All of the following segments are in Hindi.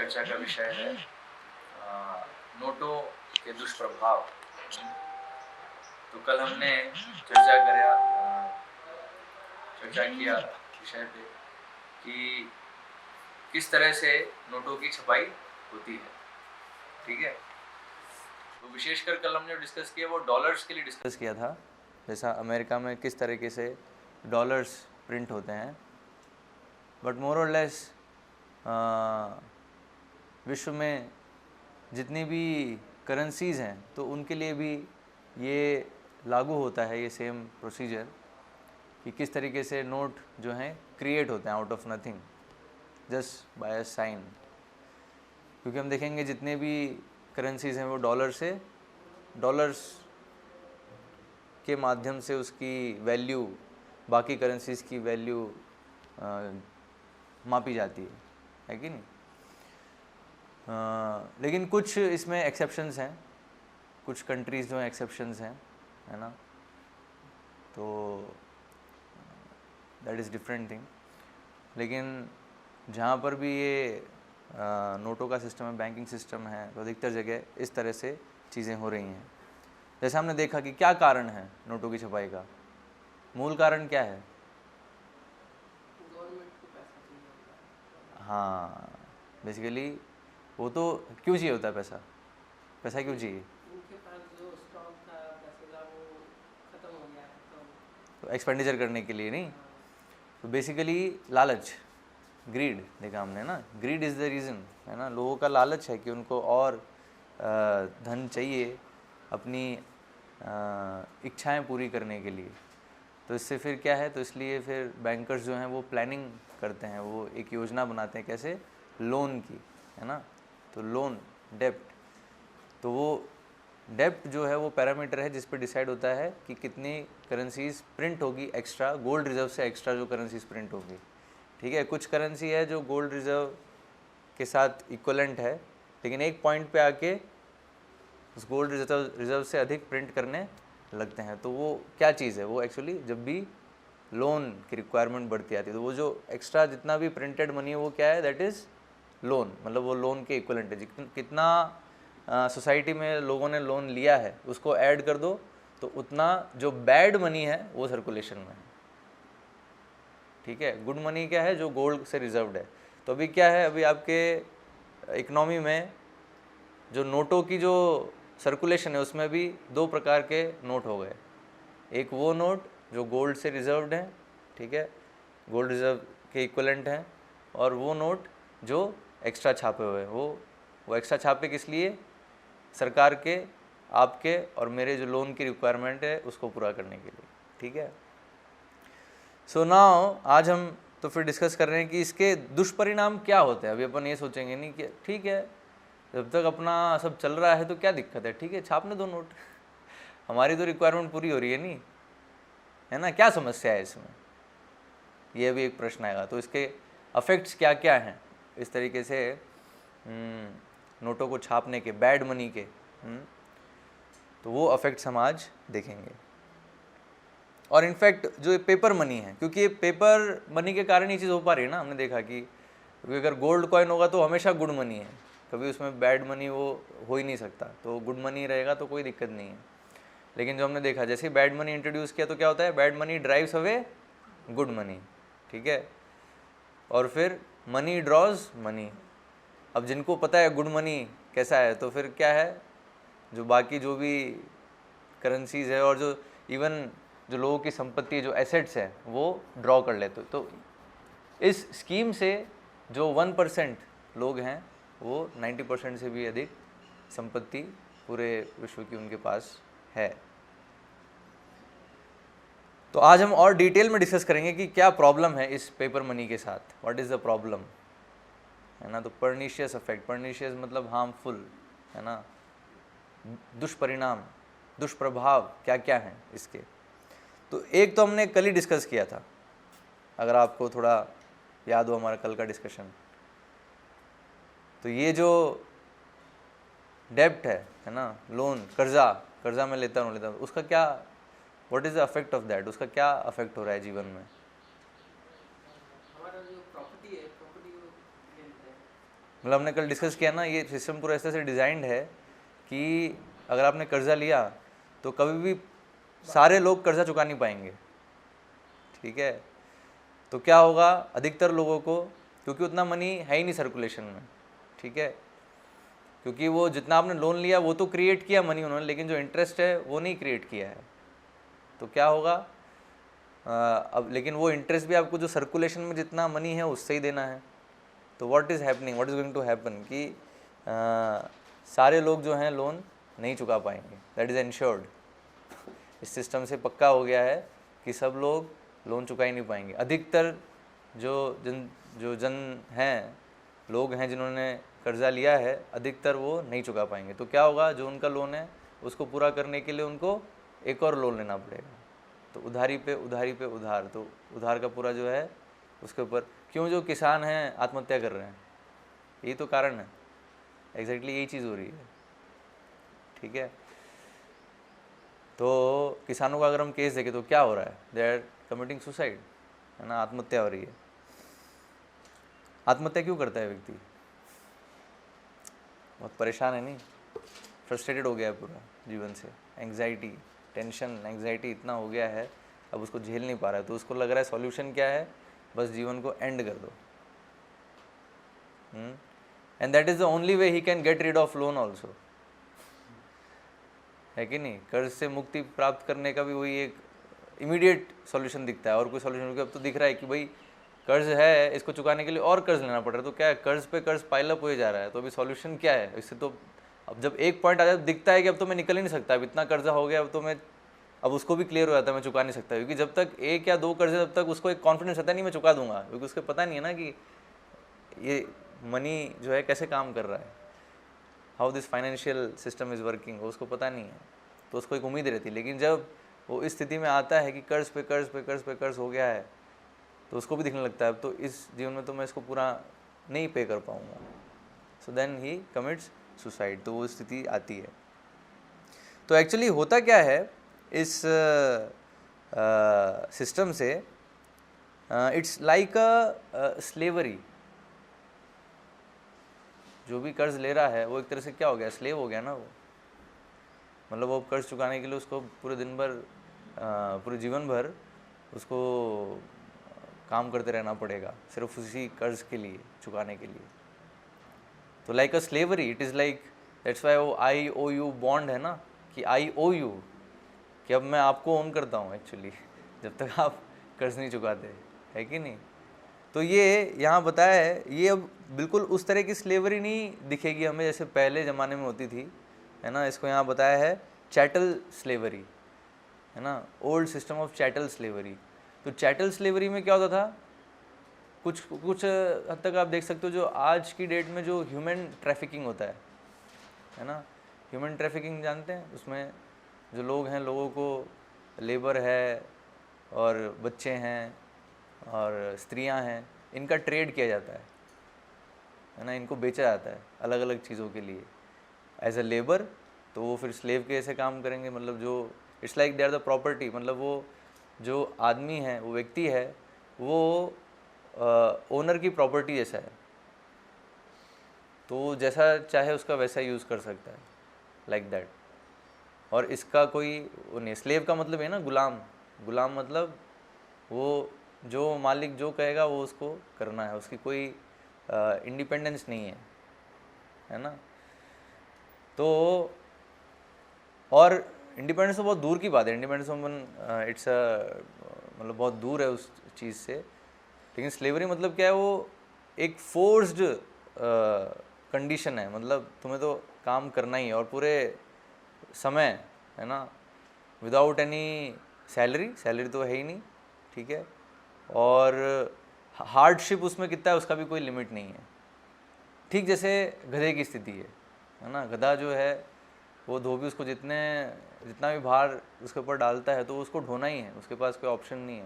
चर्चा का विषय है नोटों के दुष्प्रभाव। तो कल हमने चर्चा किया विषय पे कि किस तरह से नोटों की छपाई होती है। ठीक है, तो विशेषकर कल हमने डिस्कस किया वो डॉलर्स के लिए डिस्कस किया था, जैसा अमेरिका में किस तरीके से डॉलर्स प्रिंट होते हैं। बट मोर और लेस विश्व में जितनी भी करेंसीज़ हैं तो उनके लिए भी ये लागू होता है, ये सेम प्रोसीजर, कि किस तरीके से नोट जो हैं क्रिएट होते हैं out of nothing, just by a sign. क्योंकि हम देखेंगे जितने भी करेंसीज़ हैं वो डॉलर्स के माध्यम से उसकी वैल्यू बाकी करेंसीज़ की वैल्यू मापी जाती है कि नहीं। लेकिन कुछ इसमें एक्सेप्शंस हैं, कुछ कंट्रीज़ जो हैं एक्सेप्शंस हैं, है ना, तो दैट इज़ डिफरेंट थिंग। लेकिन जहाँ पर भी ये नोटों का सिस्टम है, बैंकिंग सिस्टम है, तो अधिकतर जगह इस तरह से चीज़ें हो रही हैं। जैसे हमने देखा कि क्या कारण है नोटों की छपाई का, मूल कारण क्या है? हाँ, बेसिकली वो तो क्यों चाहिए होता है पैसा? पैसा क्यों चाहिए? उनके पास जो स्टॉक था पैसे का वो खत्म हो गया तो एक्सपेंडिचर करने के लिए नहीं, तो बेसिकली लालच, ग्रीड देखा हमने ना, ग्रीड इज़ द रीज़न, है ना। लोगों का लालच है कि उनको और धन चाहिए अपनी इच्छाएं पूरी करने के लिए। तो इससे फिर क्या है, तो इसलिए फिर बैंकर्स जो हैं वो प्लानिंग करते हैं, वो एक योजना बनाते हैं कैसे, लोन की, है ना। तो लोन, डेप्ट, तो वो डेप्ट जो है वो पैरामीटर है जिस पे डिसाइड होता है कि कितनी करेंसीज प्रिंट होगी एक्स्ट्रा, गोल्ड रिजर्व से एक्स्ट्रा जो करेंसीज प्रिंट होगी। ठीक है, कुछ करेंसी है जो गोल्ड रिजर्व के साथ इक्वलेंट है, लेकिन एक पॉइंट पे आके उस गोल्ड रिजर्व से अधिक प्रिंट करने लगते हैं। तो वो क्या चीज़ है, वो एक्चुअली जब भी लोन की रिक्वायरमेंट बढ़ती आती है तो वो जो एक्स्ट्रा जितना भी प्रिंटेड मनी है वो क्या है, दैट इज़ लोन, मतलब वो लोन के इक्वलेंट है। कितना सोसाइटी में लोगों ने लोन लिया है उसको ऐड कर दो तो उतना जो बैड मनी है वो सर्कुलेशन में है। ठीक है, गुड मनी क्या है, जो गोल्ड से रिजर्व्ड है। तो अभी क्या है, अभी आपके इकनॉमी में जो नोटों की जो सर्कुलेशन है उसमें भी दो प्रकार के नोट हो गए। एक वो नोट जो गोल्ड से रिजर्व्ड हैं, ठीक है, गोल्ड रिजर्व के इक्वलेंट हैं, और वो नोट जो एक्स्ट्रा छापे हुए हैं। वो एक्स्ट्रा छापे किस लिए, सरकार के, आपके और मेरे जो लोन की रिक्वायरमेंट है उसको पूरा करने के लिए। ठीक है, सो नाउ आज हम तो फिर डिस्कस कर रहे हैं कि इसके दुष्परिणाम क्या होते हैं। अभी अपन ये सोचेंगे नहीं कि ठीक है जब तक अपना सब चल रहा है तो क्या दिक्कत है, ठीक है छापने दो नोट, हमारी तो रिक्वायरमेंट पूरी हो रही है नहीं, है ना, क्या समस्या है इसमें, ये भी एक प्रश्न आएगा। तो इसके अफेक्ट्स क्या क्या हैं इस तरीके से नोटों को छापने के, बैड मनी के, तो वो अफेक्ट्स हम आज देखेंगे। और इनफैक्ट जो पेपर मनी है, क्योंकि ये पेपर मनी के कारण ये चीज़ हो पा रही है ना, हमने देखा कि क्योंकि अगर गोल्ड कॉइन होगा तो हमेशा गुड मनी है, कभी उसमें बैड मनी वो हो ही नहीं सकता, तो गुड मनी रहेगा तो कोई दिक्कत नहीं है। लेकिन जो हमने देखा जैसे ही बैड मनी इंट्रोड्यूस किया तो क्या होता है, bad money drives away good money. ठीक है, और फिर मनी ड्रॉज मनी। अब जिनको पता है गुड मनी कैसा है तो फिर क्या है, जो बाकी जो भी करेंसीज है और जो इवन जो लोगों की संपत्ति, जो एसेट्स हैं वो ड्रॉ कर लेते। तो इस स्कीम से जो 1% लोग हैं वो 90% से भी अधिक संपत्ति पूरे विश्व की उनके पास है। तो आज हम और डिटेल में डिस्कस करेंगे कि क्या प्रॉब्लम है इस पेपर मनी के साथ, व्हाट इज़ द प्रॉब्लम, है ना। तो पर्निशियस इफेक्ट, पर्निशियस मतलब हार्मफुल, है ना, दुष्परिणाम, दुष्प्रभाव क्या क्या हैं इसके। तो एक तो हमने कल ही डिस्कस किया था, अगर आपको थोड़ा याद हो हमारा कल का डिस्कशन, तो ये जो डेब्ट है ना, लोन, कर्जा मैं लेता हूँ उसका क्या, what is the affect of that, उसका क्या अफेक्ट हो रहा है जीवन में। हमारा जो प्रॉपर्टी है, प्रॉपर्टी को ले लेते हैं। मतलब हमने कल डिस्कस किया ना, ये सिस्टम पूरा ऐसे से डिज़ाइंड है कि अगर आपने कर्जा लिया तो कभी भी सारे लोग कर्जा चुका नहीं पाएंगे, ठीक है। तो क्या होगा, अधिकतर लोगों को, क्योंकि उतना मनी है ही नहीं सर्कुलेशन में, ठीक है, क्योंकि वो जितना आपने लोन लिया वो तो क्रिएट किया मनी उन्होंने, लेकिन जो इंटरेस्ट है वो नहीं क्रिएट किया है। तो क्या होगा, अब लेकिन वो इंटरेस्ट भी आपको जो सर्कुलेशन में जितना मनी है उससे ही देना है। तो what is happening, what is going to happen कि सारे लोग जो हैं लोन नहीं चुका पाएंगे, दैट इज़ एंश्योर्ड। इस सिस्टम से पक्का हो गया है कि सब लोग लोन चुका ही नहीं पाएंगे। अधिकतर जो जन हैं, लोग हैं जिन्होंने कर्जा लिया है, अधिकतर वो नहीं चुका पाएंगे। तो क्या होगा, जो उनका लोन है उसको पूरा करने के लिए उनको एक और लोन लेना पड़ेगा। तो उधारी पे उधार, तो उधार का पूरा जो है उसके ऊपर। क्यों जो किसान हैं आत्महत्या कर रहे हैं, यही तो कारण है, एग्जैक्टली यही चीज़ हो रही है, ठीक है। तो किसानों का अगर हम केस देखें तो क्या हो रहा है, दे आर कमिटिंग सुसाइड, है ना, आत्महत्या हो रही है। आत्महत्या क्यों करता है व्यक्ति, बहुत परेशान है, नहीं, फ्रस्ट्रेटेड हो गया है पूरा जीवन से, एंग्जाइटी, टेंशन, एंग्जाइटी इतना हो गया है, अब उसको झेल नहीं पा रहा है। तो उसको लग रहा है सॉल्यूशन क्या है, बस जीवन को एंड कर दो। And that is the only way he can get rid of loan also, है कि नहीं। कर्ज से मुक्ति प्राप्त करने का भी वही एक इमीडिएट सॉल्यूशन दिखता है, और कोई सॉल्यूशन अब तो दिख रहा है कि भाई कर्ज है, इसको चुकाने के लिए और कर्ज लेना पड़ रहा है। तो क्या है, कर्ज पे कर्ज पाइलअप हो जा रहा है। तो अभी सॉल्यूशन क्या है इससे, तो अब जब एक पॉइंट आ जाए दिखता है कि अब तो मैं निकल ही नहीं सकता, अब इतना कर्जा हो गया, अब तो मैं, अब उसको भी क्लियर हो जाता है मैं चुका नहीं सकता। क्योंकि जब तक एक या दो कर्ज है तब तक उसको एक कॉन्फिडेंस रहता नहीं मैं चुका दूंगा, क्योंकि उसको पता नहीं है ना कि ये मनी जो है कैसे काम कर रहा है, how this financial system is working, उसको पता नहीं है। तो उसको एक उम्मीद रहती है। लेकिन जब वो इस स्थिति में आता है कि कर्ज पे कर्ज पे कर्ज पे कर्ज हो गया है, तो उसको भी दिखने लगता है अब तो इस जीवन में तो मैं इसको पूरा नहीं पे कर पाऊँगा। So then he commits suicide, तो वो स्थिति आती है। तो एक्चुअली होता क्या है इस सिस्टम से, इट्स लाइक अ स्लेवरी। जो भी कर्ज ले रहा है वो एक तरह से क्या हो गया, स्लेव हो गया ना वो। मतलब वो कर्ज चुकाने के लिए उसको पूरे दिन भर, पूरे जीवन भर उसको काम करते रहना पड़ेगा, सिर्फ उसी कर्ज के लिए, चुकाने के लिए। तो like a slavery, it is like, that's why वो IOU बॉन्ड है ना, कि आई ओ यू, कि अब मैं आपको ओन करता हूँ एक्चुअली, जब तक आप कर्ज नहीं चुकाते, है कि नहीं। तो ये यहाँ बताया है, ये अब बिल्कुल उस तरह की स्लेवरी नहीं दिखेगी हमें जैसे पहले ज़माने में होती थी, है ना। इसको यहाँ बताया है चैटल स्लेवरी, है ना, old system of chattel slavery. तो चैटल स्लेवरी में क्या होता था, कुछ हद तक आप देख सकते हो जो आज की डेट में जो ह्यूमन ट्रैफिकिंग होता है ना। ह्यूमन ट्रैफिकिंग जानते हैं, उसमें जो लोग हैं, लोगों को, लेबर है और बच्चे हैं और स्त्रियां हैं, इनका ट्रेड किया जाता है ना, इनको बेचा जाता है अलग अलग चीज़ों के लिए एज अ लेबर। तो वो फिर स्लेव के ऐसे काम करेंगे, मतलब जो it's like they are the property, मतलब वो जो आदमी है, वो व्यक्ति है, वो ओनर की प्रॉपर्टी जैसा है। तो जैसा चाहे उसका वैसा यूज़ कर सकता है, लाइक दैट। और इसका कोई वो नहीं, स्लेव का मतलब है ना गुलाम, गुलाम मतलब वो जो मालिक जो कहेगा वो उसको करना है, उसकी कोई इंडिपेंडेंस नहीं है ना। तो और इंडिपेंडेंस तो बहुत दूर की बात है, इंडिपेंडेंस इट्स मतलब बहुत दूर है उस चीज़ से। लेकिन स्लेवरी मतलब क्या है, वो एक फोर्स्ड कंडीशन है, मतलब तुम्हें तो काम करना ही है और पूरे समय, है ना, विदाउट एनी सैलरी तो है ही नहीं, ठीक है। और हार्डशिप उसमें कितना है उसका भी कोई लिमिट नहीं है। ठीक जैसे गधे की स्थिति है ना, गधा जो है वो धोबी उसको जितना भी भार उसके ऊपर डालता है तो उसको ढोना ही है, उसके पास कोई ऑप्शन नहीं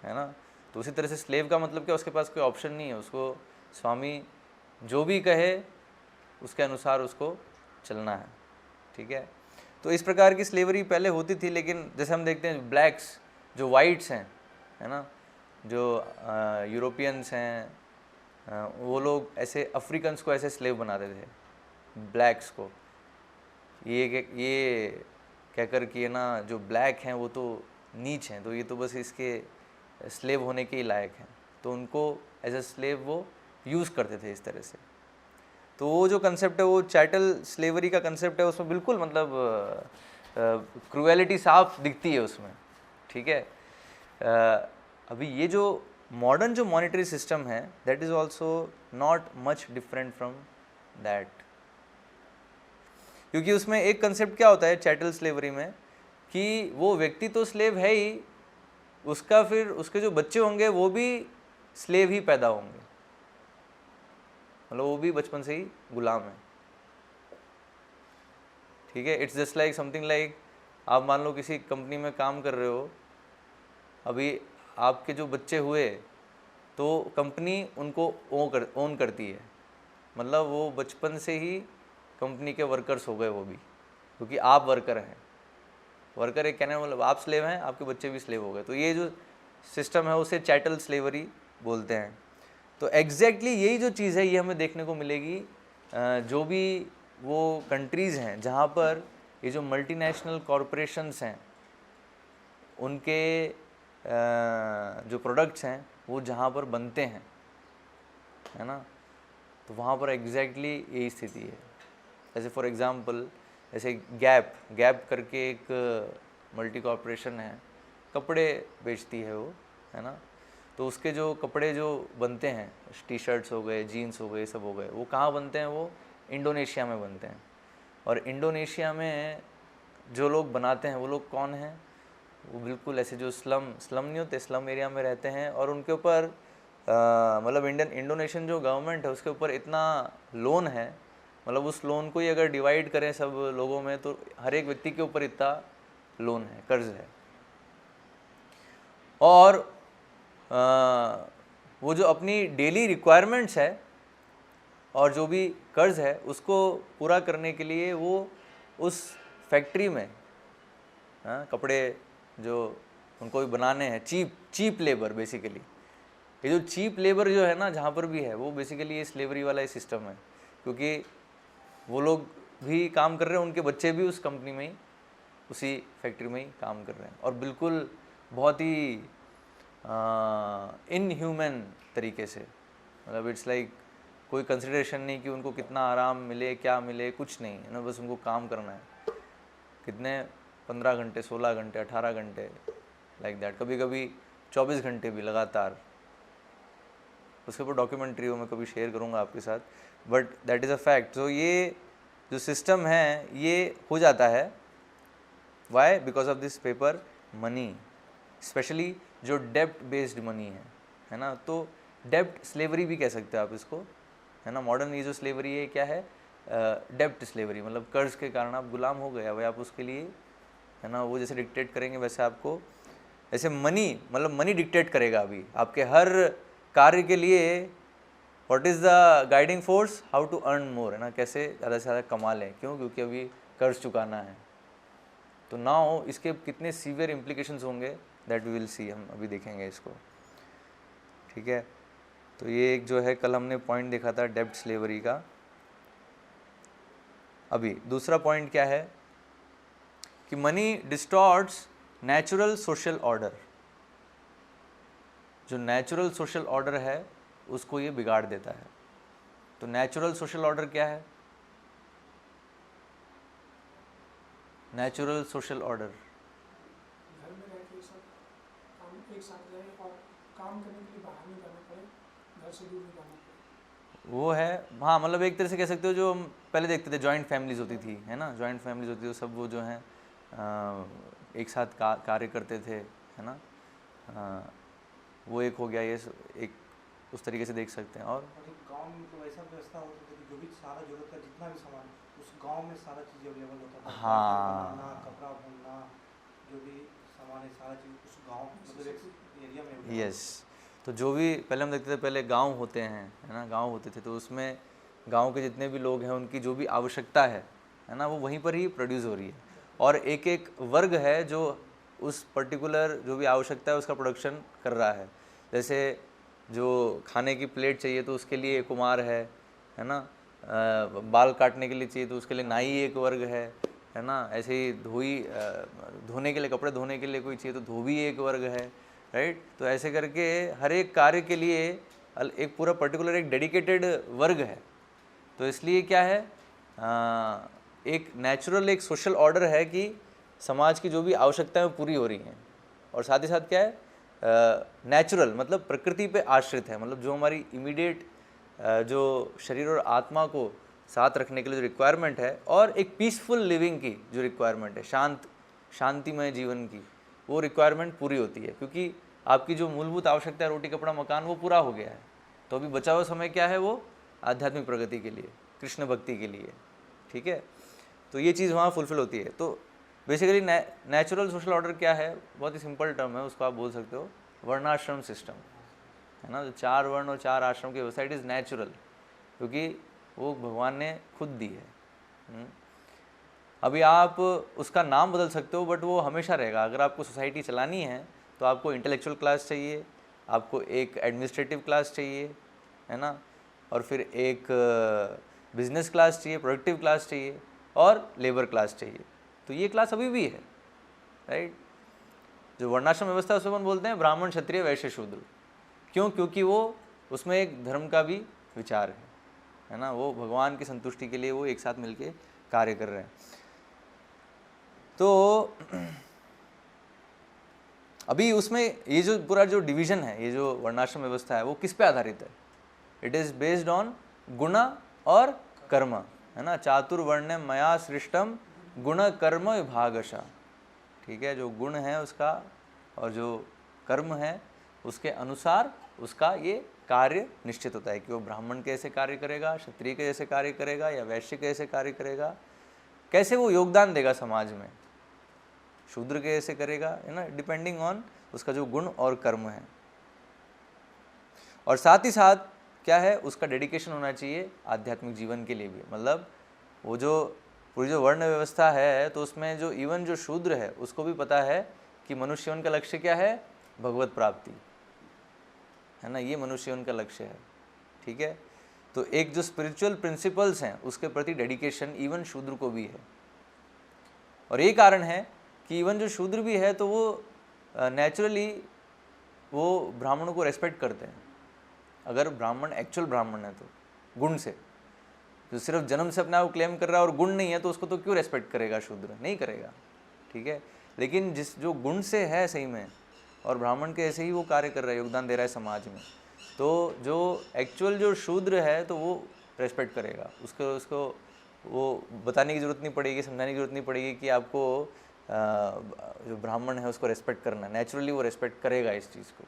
है ना। तो उसी तरह से स्लेव का मतलब क्या, उसके पास कोई ऑप्शन नहीं है, उसको स्वामी जो भी कहे उसके अनुसार उसको चलना है, ठीक है। तो इस प्रकार की स्लेवरी पहले होती थी। लेकिन जैसे हम देखते हैं ब्लैक्स, जो वाइट्स हैं, है ना, जो यूरोपियंस हैं, वो लोग ऐसे अफ्रीकन्स को ऐसे स्लेव बनाते थे, ब्लैक्स को, ये कहकर कि है ना जो ब्लैक हैं वो तो नीच हैं, तो ये तो बस इसके स्लेव होने के ही लायक हैं, तो उनको एज अ स्लेव वो यूज़ करते थे इस तरह से। तो वो जो कंसेप्ट है वो चैटल स्लेवरी का कंसेप्ट है, उसमें बिल्कुल मतलब क्रूएलिटी साफ दिखती है उसमें, ठीक है। अभी ये जो मॉडर्न जो मॉनेटरी सिस्टम है that is also not much different from that, क्योंकि उसमें एक कंसेप्ट क्या होता है चैटल स्लेवरी में कि वो व्यक्ति तो स्लेव है ही, उसका फिर उसके जो बच्चे होंगे वो भी स्लेव ही पैदा होंगे, मतलब वो भी बचपन से ही गुलाम है, ठीक है। It's just like something like आप मान लो किसी कंपनी में काम कर रहे हो, अभी आपके जो बच्चे हुए तो कंपनी उनको ओन करती है, मतलब वो बचपन से ही कंपनी के वर्कर्स हो गए वो भी, क्योंकि आप वर्कर हैं। वर्कर एक कहने मतलब आप स्लेव हैं, आपके बच्चे भी स्लेव हो गए, तो ये जो सिस्टम है उसे चैटल स्लेवरी बोलते हैं। तो एग्जैक्टली यही जो चीज़ है ये हमें देखने को मिलेगी जो भी वो कंट्रीज़ हैं जहाँ पर ये जो मल्टीनेशनल कॉरपोरेशंस हैं उनके जो प्रोडक्ट्स हैं वो जहाँ पर बनते हैं, है ना, तो वहाँ पर एग्जैक्टली यही स्थिति है। जैसे फॉर एग्ज़ाम्पल जैसे गैप करके एक मल्टी कॉरपोरेशन है, कपड़े बेचती है वो, है ना, तो उसके जो कपड़े जो बनते हैं, टी शर्ट्स हो गए, जीन्स हो गए, सब हो गए, वो कहाँ बनते हैं, वो इंडोनेशिया में बनते हैं। और इंडोनेशिया में जो लोग बनाते हैं वो लोग कौन हैं, वो बिल्कुल ऐसे जो स्लम नहीं होते, स्लम एरिया में रहते हैं, और उनके ऊपर मतलब इंडोनेशियन जो गवर्नमेंट है उसके ऊपर इतना लोन है, मतलब उस लोन को ही अगर डिवाइड करें सब लोगों में तो हर एक व्यक्ति के ऊपर इतना लोन है, कर्ज है। और वो जो अपनी डेली रिक्वायरमेंट्स है और जो भी कर्ज है उसको पूरा करने के लिए वो उस फैक्ट्री में कपड़े जो उनको भी बनाने हैं, चीप लेबर बेसिकली, ये जो चीप लेबर जो है ना जहाँ पर भी है वो बेसिकली ये स्लेवरी वाला ही सिस्टम है, क्योंकि वो लोग भी काम कर रहे हैं, उनके बच्चे भी उस कंपनी में ही उसी फैक्ट्री में ही काम कर रहे हैं, और बिल्कुल बहुत ही इनह्यूमन तरीके से, मतलब इट्स लाइक कोई कंसिडरेशन नहीं कि उनको कितना आराम मिले, क्या मिले, कुछ नहीं है ना, बस उनको काम करना है, कितने 15 घंटे, 16 घंटे, 18 घंटे, लाइक दैट, कभी कभी 24 घंटे भी लगातार। उसके ऊपर डॉक्यूमेंट्री हो, मैं कभी शेयर करूँगा आपके साथ, but that is a fact. तो ये जो सिस्टम है ये हो जाता है, why, because of this paper money, specially जो डेप्ट बेस्ड मनी है ना, तो डेप्ट स्लेवरी भी कह सकते हैं आप इसको, है ना। मॉडर्न ये जो स्लेवरी है क्या है, डेप्ट स्लेवरी, मतलब कर्ज के कारण आप गुलाम हो गए, भाई आप उसके लिए, है ना, वो जैसे डिक्टेट करेंगे वैसे आपको, ऐसे मनी, मतलब मनी डिक्टेट करेगा अभी आपके हर कार्य के लिए। What is the guiding force, how to earn more, है ना, कैसे ज़्यादा से ज़्यादा कमा लें, क्यों, क्योंकि अभी कर्ज चुकाना है। तो नाउ इसके कितने सीवियर इम्प्लीकेशंस होंगे दैट वी विल सी, हम अभी देखेंगे इसको, ठीक है। तो ये एक जो है कल हमने पॉइंट देखा था डेब्ट स्लेवरी का। अभी दूसरा पॉइंट क्या है कि money distorts natural social order, जो नेचुरल सोशल ऑर्डर है उसको ये बिगाड़ देता है। तो नेचुरल सोशल ऑर्डर क्या है, नेचुरल सोशल ऑर्डर, घर में रह के सब काम एक साथ रहे और काम करने के लिए बाहर नहीं जाना पड़े, घर से दूर नहीं जाना पड़े, वो है। हाँ, मतलब एक तरह से कह सकते हो जो हम पहले देखते थे जॉइंट फैमिलीज होती थी, है ना, जॉइंट फैमिलीज होती थी, सब वो जो हैं एक साथ कार्य करते थे, है ना, वो एक हो गया, ये एक उस तरीके से देख सकते हैं। और गांव में तो ऐसा व्यवस्था होता था कि जो भी सारा जरूरत का जितना भी सामान उस गांव में सारा चीज़ अवेलेबल होता था, हाँ, बनाना, कपड़ा बुनना, जो भी सामान है सारा चीज़ उस गांव मतलब एक एरिया में। यस, तो जो भी पहले हम देखते थे, पहले गांव होते हैं, है ना, गांव होते थे, तो उसमें गांव के जितने भी लोग हैं उनकी जो भी आवश्यकता है ना, वो वहीं पर ही प्रोड्यूस हो रही है, और एक एक वर्ग है जो उस पर्टिकुलर जो भी आवश्यकता है उसका प्रोडक्शन कर रहा है। जैसे जो खाने की प्लेट चाहिए तो उसके लिए कुम्हार है ना, बाल काटने के लिए चाहिए तो उसके लिए नाई एक वर्ग है ना, ऐसे ही धोने के लिए, कपड़े धोने के लिए कोई चाहिए तो धोबी एक वर्ग है, राइट। तो ऐसे करके हर एक कार्य के लिए एक पूरा पर्टिकुलर एक डेडिकेटेड वर्ग है। तो इसलिए क्या है, एक नेचुरल एक सोशल ऑर्डर है कि समाज की जो भी आवश्यकताएं पूरी हो रही हैं, और साथ ही साथ क्या है, नेचुरल मतलब प्रकृति पे आश्रित है, मतलब जो हमारी इमीडिएट जो शरीर और आत्मा को साथ रखने के लिए जो रिक्वायरमेंट है, और एक पीसफुल लिविंग की जो रिक्वायरमेंट है, शांतिमय जीवन की, वो रिक्वायरमेंट पूरी होती है। क्योंकि आपकी जो मूलभूत आवश्यकता है, रोटी कपड़ा मकान, वो पूरा हो गया है, तो अभी बचा हुआ समय क्या है, वो आध्यात्मिक प्रगति के लिए, कृष्ण भक्ति के लिए, ठीक है। तो ये चीज़ वहाँ फुलफिल होती है। तो बेसिकली नेचुरल सोशल ऑर्डर क्या है, बहुत ही सिंपल टर्म है, उसको आप बोल सकते हो वर्णाश्रम सिस्टम, है ना। जो 4 वर्ण और 4 आश्रम की व्यवस्था, इट इज़ नेचुरल, क्योंकि वो भगवान ने खुद दी है। अभी आप उसका नाम बदल सकते हो, बट वो हमेशा रहेगा। अगर आपको सोसाइटी चलानी है तो आपको इंटेलेक्चुअल क्लास चाहिए, आपको एक एडमिनिस्ट्रेटिव क्लास चाहिए, है ना, और फिर एक बिजनेस क्लास चाहिए, प्रोडक्टिव क्लास चाहिए, और लेबर क्लास चाहिए। तो ये क्लास अभी भी है, राइट। जो वर्णाश्रम व्यवस्था है उसमें हम बोलते हैं ब्राह्मण, क्षत्रिय, वैश्य, शूद्र। क्यों? क्योंकि वो उसमें एक धर्म का भी विचार है ना, वो भगवान की संतुष्टि के लिए वो एक साथ मिलके कार्य कर रहे हैं। तो अभी उसमें ये जो पूरा जो डिवीजन है, ये जो वर्णाश्रम व्यवस्था है, वो किस पे आधारित है? इट इज़ बेस्ड ऑन गुण और कर्म, है ना। चातुर्वर्ण मया सृष्टम गुण कर्म विभागशः, ठीक है। जो गुण है उसका और जो कर्म है उसके अनुसार उसका ये कार्य निश्चित होता है कि वो ब्राह्मण कैसे कार्य करेगा, क्षत्रिय के जैसे कार्य करेगा, या वैश्य के जैसे कार्य करेगा, कैसे वो योगदान देगा समाज में, शूद्र के जैसे करेगा, है ना, डिपेंडिंग ऑन उसका जो गुण और कर्म है। और साथ ही साथ क्या है, उसका डेडिकेशन होना चाहिए आध्यात्मिक जीवन के लिए भी। मतलब वो जो पूरी जो वर्ण व्यवस्था है, तो उसमें जो इवन जो शूद्र है उसको भी पता है कि मनुष्य जीवन का लक्ष्य क्या है, भगवत प्राप्ति, है ना, ये मनुष्य जीवन का लक्ष्य है, ठीक है। तो एक जो स्पिरिचुअल प्रिंसिपल्स हैं उसके प्रति डेडिकेशन इवन शूद्र को भी है। और ये कारण है कि इवन जो शूद्र भी है तो वो नेचुरली वो ब्राह्मणों को रेस्पेक्ट करते हैं। अगर ब्राह्मण एक्चुअल ब्राह्मण है तो गुण से, जो सिर्फ जन्म से अपने आप को क्लेम कर रहा है और गुण नहीं है, तो उसको तो क्यों रेस्पेक्ट करेगा शूद्र? नहीं करेगा, ठीक है। लेकिन जो गुण से है सही में, और ब्राह्मण के ऐसे ही वो कार्य कर रहा है, योगदान दे रहा है समाज में, तो जो एक्चुअल जो शूद्र है तो वो रेस्पेक्ट करेगा। उसको वो बताने की ज़रूरत नहीं पड़ेगी, समझाने की ज़रूरत नहीं पड़ेगी कि आपको जो ब्राह्मण है उसको रेस्पेक्ट करना है। नेचुरली वो रेस्पेक्ट करेगा इस चीज़ को,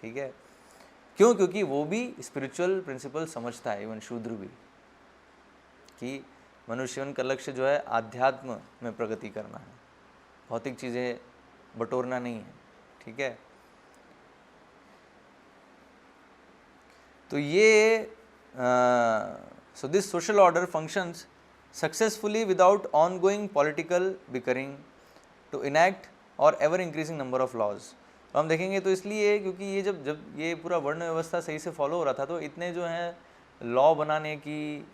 ठीक है। क्यों? क्योंकि वो भी स्पिरिचुअल प्रिंसिपल समझता है, इवन शूद्र भी, कि मनुष्य जीवन का लक्ष्य जो है आध्यात्म में प्रगति करना है, भौतिक चीज़ें बटोरना नहीं है, ठीक है। तो ये so this social order functions successfully without ongoing political bickering to enact or ever increasing number of laws। तो हम देखेंगे तो इसलिए क्योंकि ये जब ये पूरा वर्ण व्यवस्था सही से फॉलो हो रहा था, तो इतने जो हैं लॉ बनाने की,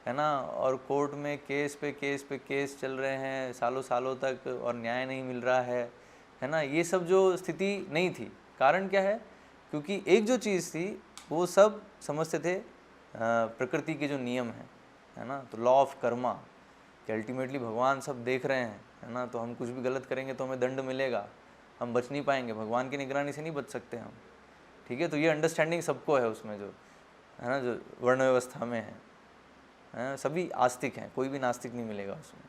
है ना, और कोर्ट में केस पे केस चल रहे हैं सालों सालों तक, और न्याय नहीं मिल रहा है ना, ये सब जो स्थिति नहीं थी। कारण क्या है? क्योंकि एक जो चीज़ थी वो सब समझते थे प्रकृति के जो नियम है ना, तो लॉ ऑफ कर्मा, कि अल्टीमेटली भगवान सब देख रहे हैं, है ना, तो हम कुछ भी गलत करेंगे तो हमें दंड मिलेगा, हम बच नहीं पाएंगे, भगवान की निगरानी से नहीं बच सकते हम, ठीक है। तो ये अंडरस्टैंडिंग सबको है उसमें, जो है ना, जो वर्ण व्यवस्था में है, सभी आस्तिक हैं, कोई भी नास्तिक नहीं मिलेगा उसमें।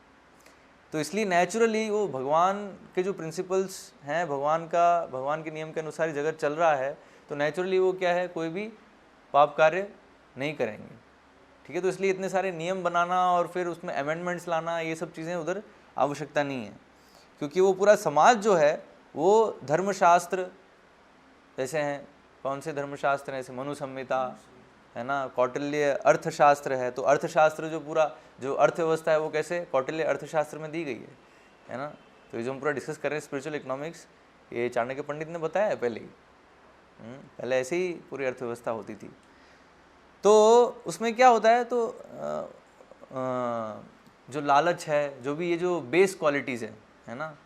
तो इसलिए नेचुरली वो भगवान के जो प्रिंसिपल्स हैं, भगवान के नियम के अनुसार ही जगत चल रहा है, तो नेचुरली वो क्या है, कोई भी पाप कार्य नहीं करेंगे, ठीक है। तो इसलिए इतने सारे नियम बनाना और फिर उसमें अमेंडमेंट्स लाना, ये सब चीज़ें उधर आवश्यकता नहीं है, क्योंकि वो पूरा समाज जो है वो धर्मशास्त्र जैसे हैं। कौन से धर्मशास्त्र हैं? जैसे मनु संहिता, है ना, कौटिल्य अर्थशास्त्र है। तो अर्थशास्त्र जो पूरा जो अर्थव्यवस्था है वो कैसे कौटिल्य अर्थशास्त्र में दी गई है ना। तो ये जो हम पूरा डिस्कस कर रहे हैं स्पिरिचुअल इकोनॉमिक्स, ये चाणक्य पंडित ने बताया है पहले ही, पहले ऐसे ही पूरी अर्थव्यवस्था होती थी। तो उसमें क्या होता है, तो जो लालच है, जो भी ये जो बेस क्वालिटीज़ है ना,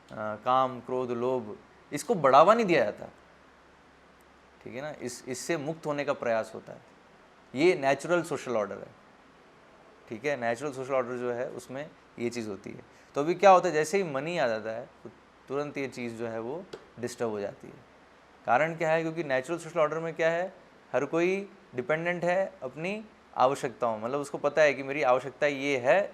काम, क्रोध, लोभ, इसको बढ़ावा नहीं दिया जाता, ठीक है ना। इससे मुक्त होने का प्रयास होता है। ये नेचुरल सोशल ऑर्डर है, ठीक है। नेचुरल सोशल ऑर्डर जो है उसमें ये चीज़ होती है। तो अभी क्या होता है, जैसे ही मनी आ जाता है तो तुरंत ये चीज़ जो है वो डिस्टर्ब हो जाती है। कारण क्या है, क्योंकि नेचुरल सोशल ऑर्डर में क्या है, हर कोई डिपेंडेंट है अपनी आवश्यकताओं, मतलब उसको पता है कि मेरी आवश्यकता ये है,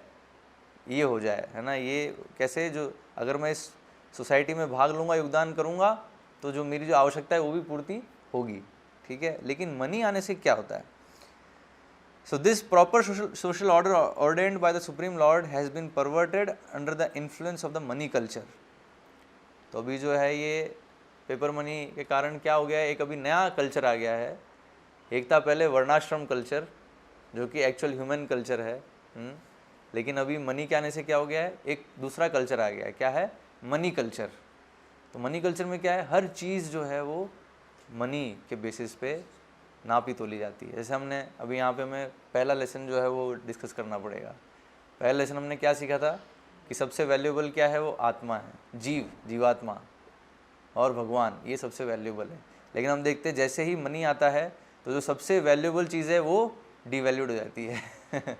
ये हो जाए, है ना। ये कैसे, जो अगर मैं इस सोसाइटी में भाग लूँगा, योगदान करूँगा, तो जो मेरी जो आवश्यकता है वो भी पूर्ति होगी, ठीक है। लेकिन मनी आने से क्या होता है, so this proper social order ordained by the Supreme Lord has been perverted under the influence of the money culture। तो अभी जो है ये पेपर मनी के कारण क्या हो गया है, एक अभी नया कल्चर आ गया है। एक था पहले वर्णाश्रम कल्चर, जो कि एक्चुअल ह्यूमन कल्चर है, लेकिन अभी मनी के आने से क्या हो गया है, एक दूसरा कल्चर आ गया है। क्या है, मनी कल्चर। तो मनी कल्चर में क्या है, हर चीज़ जो है वो मनी के बेसिस पे नापी तोली जाती है। जैसे हमने अभी यहाँ पे हमें पहला लेसन जो है वो डिस्कस करना पड़ेगा। पहला लेसन हमने क्या सीखा था कि सबसे वैल्यूएबल क्या है, वो आत्मा है, जीवात्मा और भगवान, ये सबसे वैल्यूएबल है। लेकिन हम देखते हैं जैसे ही मनी आता है तो जो सबसे वैल्यूएबल चीज़ है वो डिवैल्यूड हो जाती है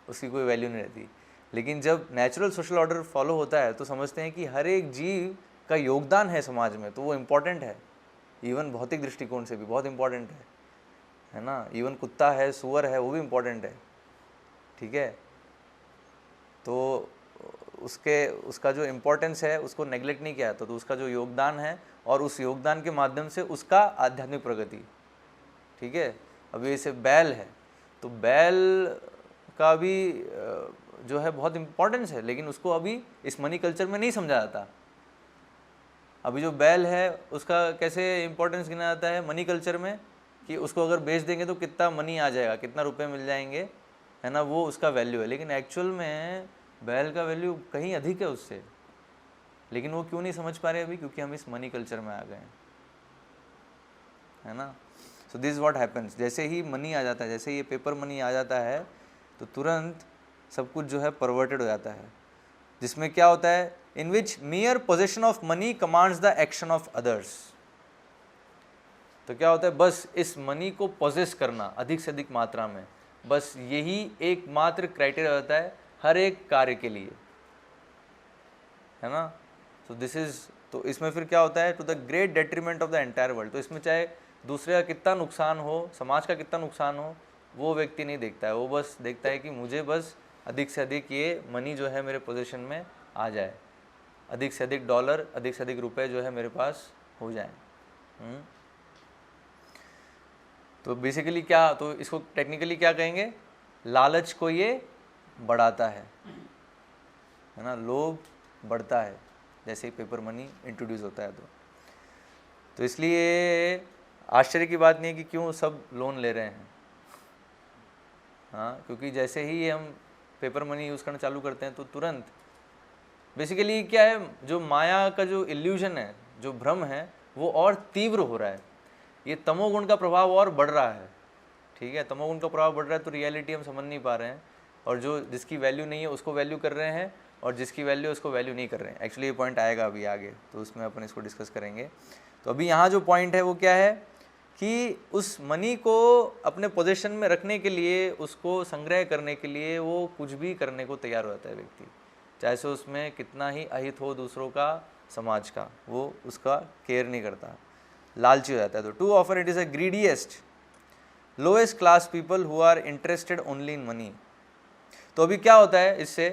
उसकी कोई वैल्यू नहीं रहती। लेकिन जब नेचुरल सोशल ऑर्डर फॉलो होता है तो समझते हैं कि हर एक जीव का योगदान है समाज में, तो वो इम्पॉर्टेंट है। इवन भौतिक दृष्टिकोण से भी बहुत इम्पॉर्टेंट है ना। इवन कुत्ता है, सुअर है, वो भी इम्पॉर्टेंट है, ठीक है। तो उसका जो इम्पोर्टेंस है उसको नेग्लेक्ट नहीं किया जाता, तो उसका जो योगदान है और उस योगदान के माध्यम से उसका आध्यात्मिक प्रगति, ठीक है। अभी जैसे बैल है, तो बैल का भी जो है बहुत इम्पोर्टेंस है, लेकिन उसको अभी इस मनी कल्चर में नहीं समझा जाता। अभी जो बैल है उसका कैसे इम्पोर्टेंस गिना जाता है मनी कल्चर में, कि उसको अगर बेच देंगे तो कितना मनी आ जाएगा, कितना रुपए मिल जाएंगे, है ना, वो उसका वैल्यू है। लेकिन एक्चुअल में बैल का वैल्यू कहीं अधिक है उससे, लेकिन वो क्यों नहीं समझ पा रहे अभी, क्योंकि हम इस मनी कल्चर में आ गए हैं, है ना। सो दिस व्हाट हैपेंस, जैसे ही मनी आ जाता है, जैसे ही ये पेपर मनी आ जाता है तो तुरंत सब कुछ जो है परवर्टेड हो जाता है, जिसमें क्या होता है, in which mere possession of money commands the action of others. तो क्या होता है, बस इस मनी को पोजेस करना अधिक से अधिक मात्रा में, बस यही एकमात्र क्राइटेरिया होता है हर एक कार्य के लिए, है ना। सो दिस इज, तो इसमें फिर क्या होता है, to the great detriment of the entire world. तो इसमें चाहे दूसरे का कितना नुकसान हो, समाज का कितना नुकसान हो, वो व्यक्ति नहीं देखता है, वो बस देखता है कि मुझे बस अधिक से अधिक ये मनी जो है मेरे पोजीशन में आ जाए, अधिक से अधिक डॉलर, अधिक से अधिक रुपए जो है मेरे पास हो जाए। तो बेसिकली क्या, तो इसको टेक्निकली क्या कहेंगे, लालच को ये बढ़ाता है ना, लोभ बढ़ता है जैसे ही पेपर मनी इंट्रोड्यूस होता है। तो इसलिए आश्चर्य की बात नहीं है कि क्यों सब लोन ले रहे हैं, हाँ, क्योंकि जैसे ही हम पेपर मनी यूज़ करना चालू करते हैं तो तुरंत बेसिकली क्या है, जो माया का जो इल्यूजन है, जो भ्रम है, वो और तीव्र हो रहा है। ये तमोगुण का प्रभाव और बढ़ रहा है, ठीक है। तमोगुण का प्रभाव बढ़ रहा है तो रियलिटी हम समझ नहीं पा रहे हैं, और जो जिसकी वैल्यू नहीं है उसको वैल्यू कर रहे हैं, और जिसकी वैल्यू है उसको वैल्यू नहीं कर रहे हैं। एक्चुअली ये पॉइंट आएगा अभी आगे, तो उसमें अपन इसको डिस्कस करेंगे। तो अभी यहाँ जो पॉइंट है वो क्या है कि उस मनी को अपने पोजीशन में रखने के लिए, उसको संग्रह करने के लिए वो कुछ भी करने को तैयार हो जाता है व्यक्ति, चाहे से उसमें कितना ही अहित हो दूसरों का, समाज का, वो उसका केयर नहीं करता, लालची हो जाता है। तो to offer it is a greediest lowest class people who are interested only in money. तो अभी क्या होता है इससे,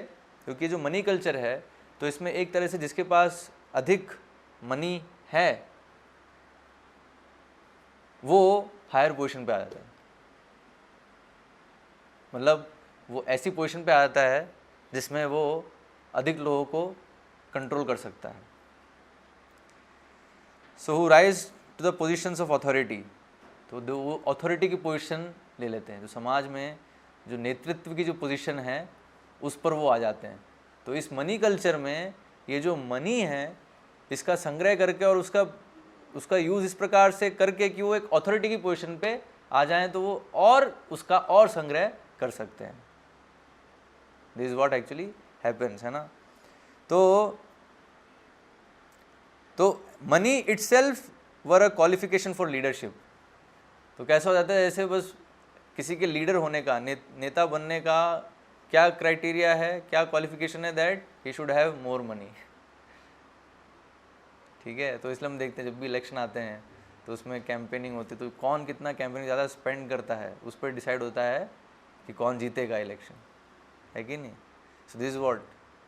क्योंकि जो मनी कल्चर है तो इसमें एक तरह से जिसके पास अधिक मनी है वो हायर पोजीशन पे आ जाता है, मतलब वो ऐसी पोजीशन पे आ जाता है जिसमें वो अधिक लोगों को कंट्रोल कर सकता है। So who rise to the positions of authority, तो वो अथॉरिटी की पोजीशन ले लेते हैं, जो समाज में जो नेतृत्व की जो पोजीशन है उस पर वो आ जाते हैं। तो इस मनी कल्चर में ये जो मनी है इसका संग्रह करके और उसका उसका यूज़ इस प्रकार से करके कि वो एक अथॉरिटी की पोजीशन पे आ जाएं, तो वो और उसका और संग्रह कर सकते हैं। This is what actually happens, है ना। तो money itself were a qualification for leadership. तो कैसा हो जाता है, जैसे बस किसी के लीडर होने का, नेता बनने का क्या क्राइटेरिया है, क्या क्वालिफिकेशन है, that he should have more money. ठीक है, तो इसलिए हम देखते हैं जब भी इलेक्शन आते हैं तो उसमें कैंपेनिंग होती है, तो कौन कितना कैंपेनिंग ज़्यादा स्पेंड करता है उस पर डिसाइड होता है कि कौन जीतेगा इलेक्शन, है कि नहीं। सो दिस व्हाट,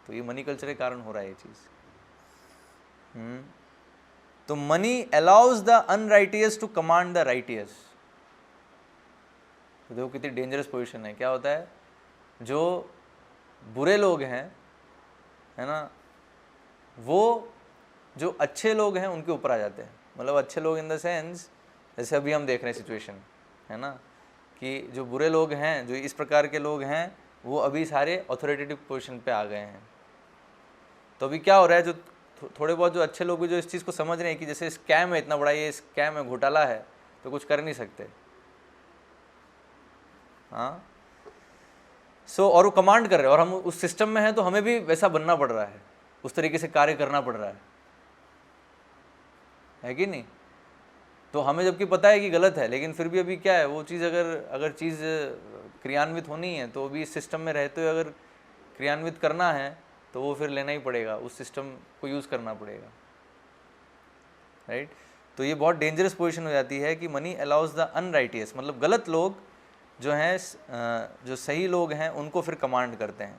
तो ये मनी कल्चर के कारण हो रहा है ये चीज़। तो money allows the unrighteous to command the righteous. तो देखो कितनी डेंजरस पोजीशन है। क्या होता है, जो बुरे लोग हैं, है ना, वो जो अच्छे लोग हैं उनके ऊपर आ जाते हैं। मतलब अच्छे लोग इन द सेंस, जैसे अभी हम देख रहे हैं सिचुएशन, है ना, कि जो बुरे लोग हैं, जो इस प्रकार के लोग हैं, वो अभी सारे अथॉरिटेटिव पोजीशन पे आ गए हैं। तो अभी क्या हो रहा है, जो थोड़े बहुत जो अच्छे लोग भी जो इस चीज़ को समझ रहे हैं कि जैसे स्कैम है, इतना बड़ा ये स्कैम है, घोटाला है, तो कुछ कर नहीं सकते। हाँ, और वो कमांड कर रहे हैं, और हम उस सिस्टम में हैं तो हमें भी वैसा बनना पड़ रहा है, उस तरीके से कार्य करना पड़ रहा है कि नहीं। तो हमें जबकि पता है कि गलत है, लेकिन फिर भी अभी क्या है, वो चीज़ अगर चीज़ क्रियान्वित होनी है, तो अभी इस सिस्टम में रहते हुए अगर क्रियान्वित करना है तो वो फिर लेना ही पड़ेगा, उस सिस्टम को यूज़ करना पड़ेगा, राइट। तो ये बहुत डेंजरस पोजीशन हो जाती है कि मनी अलाउज द अनराइटियस, मतलब गलत लोग जो हैं, जो सही लोग हैं उनको फिर कमांड करते हैं।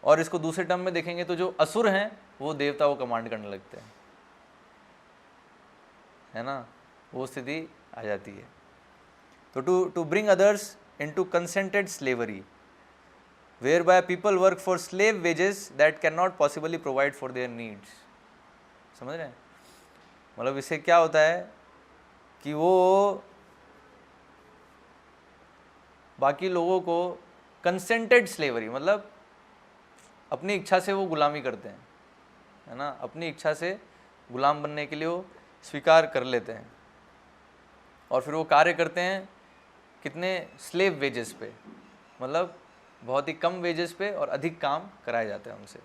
और इसको दूसरे टर्म में देखेंगे तो जो असुर हैं वो देवता को कमांड करने लगते हैं, है ना, वो स्थिति आ जाती है। तो to bring others into consented slavery whereby people work for slave wages that cannot possibly provide for their needs। समझ रहे हैं, मतलब इससे क्या होता है कि वो बाकी लोगों को कंसेंटेड स्लेवरी, मतलब अपनी इच्छा से वो गुलामी करते हैं, है ना, अपनी इच्छा से गुलाम बनने के लिए वो स्वीकार कर लेते हैं, और फिर वो कार्य करते हैं कितने, स्लेव वेजेस पे, मतलब बहुत ही कम वेजेस पे और अधिक काम कराया जाता है उनसे।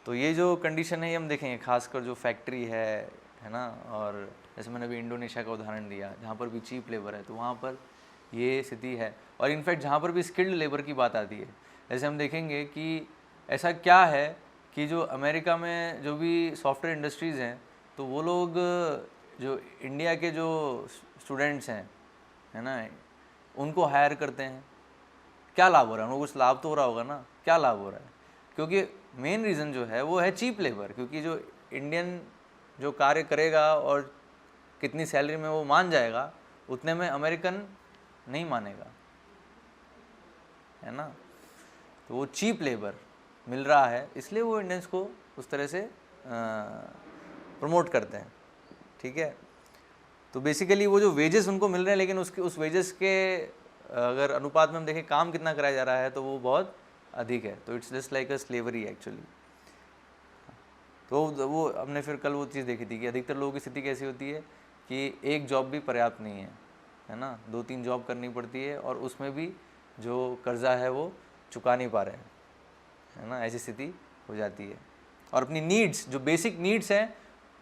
तो ये जो कंडीशन है ये हम देखेंगे, खासकर जो फैक्ट्री है ना, और जैसे मैंने अभी इंडोनेशिया का उदाहरण दिया, जहाँ पर भी चीप लेबर है, तो वहाँ पर ये स्थिति है। और इनफैक्ट जहाँ पर भी स्किल्ड लेबर की बात आती है, जैसे हम देखेंगे कि ऐसा क्या है कि जो अमेरिका में जो भी सॉफ्टवेयर इंडस्ट्रीज़ हैं, तो वो लोग जो इंडिया के जो स्टूडेंट्स हैं, है ना, उनको हायर करते हैं। क्या लाभ हो रहा है उनको, कुछ लाभ तो हो रहा होगा ना, क्या लाभ हो रहा है, क्योंकि मेन रीज़न जो है वो है चीप लेबर। क्योंकि जो इंडियन जो कार्य करेगा और कितनी सैलरी में वो मान जाएगा, उतने में अमेरिकन नहीं मानेगा, है ना। तो वो चीप लेबर मिल रहा है, इसलिए वो इंडियंस को उस तरह से प्रमोट करते हैं, ठीक है। तो बेसिकली वो जो वेजेस उनको मिल रहे हैं, लेकिन उस वेजेस के अगर अनुपात में हम देखें काम कितना कराया जा रहा है, तो वो बहुत अधिक है। तो it's just like a slavery actually. तो वो हमने फिर कल वो चीज़ देखी थी कि अधिकतर लोगों की स्थिति कैसी होती है कि एक जॉब भी पर्याप्त नहीं है ना, 2-3 जॉब करनी पड़ती है, और उसमें भी जो कर्जा है वो चुका नहीं पा रहे हैं, है ना, ऐसी स्थिति हो जाती है। और अपनी नीड्स, जो बेसिक नीड्स हैं,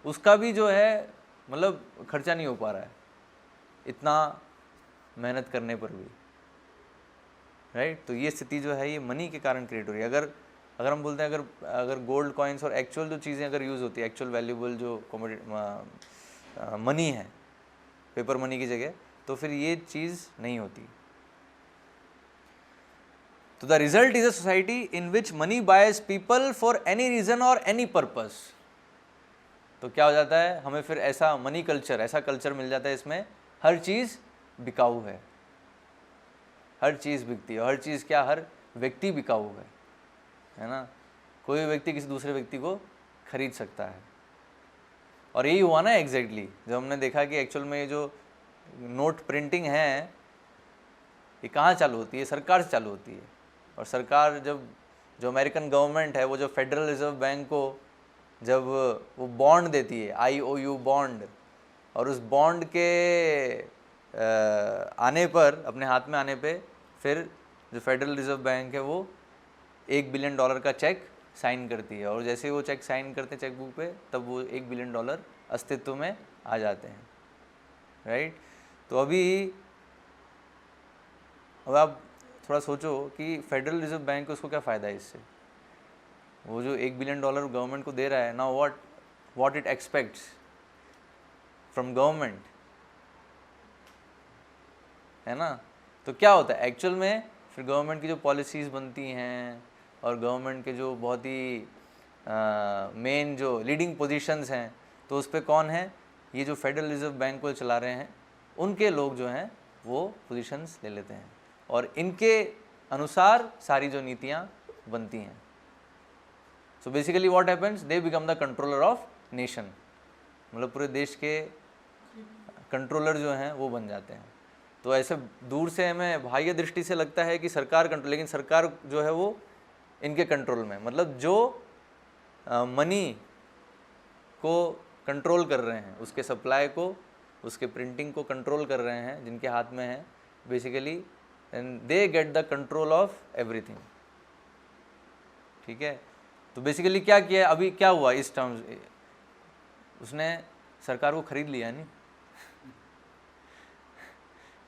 उसका भी जो है मतलब खर्चा नहीं हो पा रहा है इतना मेहनत करने पर भी, राइट। तो ये स्थिति जो है ये मनी के कारण क्रिएट हो रही है। अगर हम बोलते हैं अगर गोल्ड कॉइन्स और एक्चुअल जो चीज़ें अगर यूज़ होती है, एक्चुअल वैल्यूबल जो मनी है पेपर मनी की जगह, तो फिर ये चीज़ नहीं होती। तो the result is a society in which money buys people for any reason और एनी पर्पस। तो क्या हो जाता है, हमें फिर ऐसा मनी कल्चर, ऐसा कल्चर मिल जाता है, इसमें हर चीज़ बिकाऊ है, हर चीज़ बिकती है। हर चीज़ क्या, हर व्यक्ति बिकाऊ है ना। कोई व्यक्ति किसी दूसरे व्यक्ति को खरीद सकता है। और यही हुआ ना एग्जैक्टली, जब हमने देखा कि एक्चुअल में ये जो नोट प्रिंटिंग है ये कहाँ चालू होती है, सरकार से चालू होती है। और सरकार जो अमेरिकन गवर्नमेंट है, वो जो फेडरल रिजर्व बैंक को जब वो बॉन्ड देती है, IOU बॉन्ड, और उस बॉन्ड के आने पर, अपने हाथ में आने पे, फिर जो फेडरल रिजर्व बैंक है वो $1 बिलियन का चेक साइन करती है, और जैसे ही वो चेक साइन करते हैं चेकबुक पे, तब वो $1 बिलियन अस्तित्व में आ जाते हैं, राइट। तो अब आप थोड़ा सोचो कि फेडरल रिजर्व बैंक को उसको क्या फ़ायदा है इससे। वो जो $1 बिलियन गवर्नमेंट को दे रहा है, now what it aspects from government, है ना। तो क्या होता है एक्चुअल में, फिर गवर्नमेंट की जो पॉलिसीज़ बनती हैं और गवर्नमेंट के जो बहुत ही मेन जो लीडिंग पोजीशंस हैं, तो उस पर कौन है, ये जो फेडरल रिजर्व बैंक को चला रहे हैं उनके लोग जो हैं वो पोजीशंस ले लेते हैं, और इनके अनुसार सारी जो नीतियाँ बनती हैं। So basically what happens, they become the controller of nation, मतलब पूरे देश के कंट्रोलर जो हैं वो बन जाते हैं। तो ऐसे दूर से हमें बाह्य दृष्टि से लगता है कि सरकार कंट्रोल, लेकिन सरकार जो है वो इनके कंट्रोल में, मतलब जो मनी को कंट्रोल कर रहे हैं, उसके सप्लाई को, उसके प्रिंटिंग को कंट्रोल कर रहे हैं, जिनके हाथ में है basically, and they get the control of everything, ठीक है। तो बेसिकली क्या किया, अभी क्या हुआ इस टर्म्स, उसने सरकार को खरीद लिया नहीं,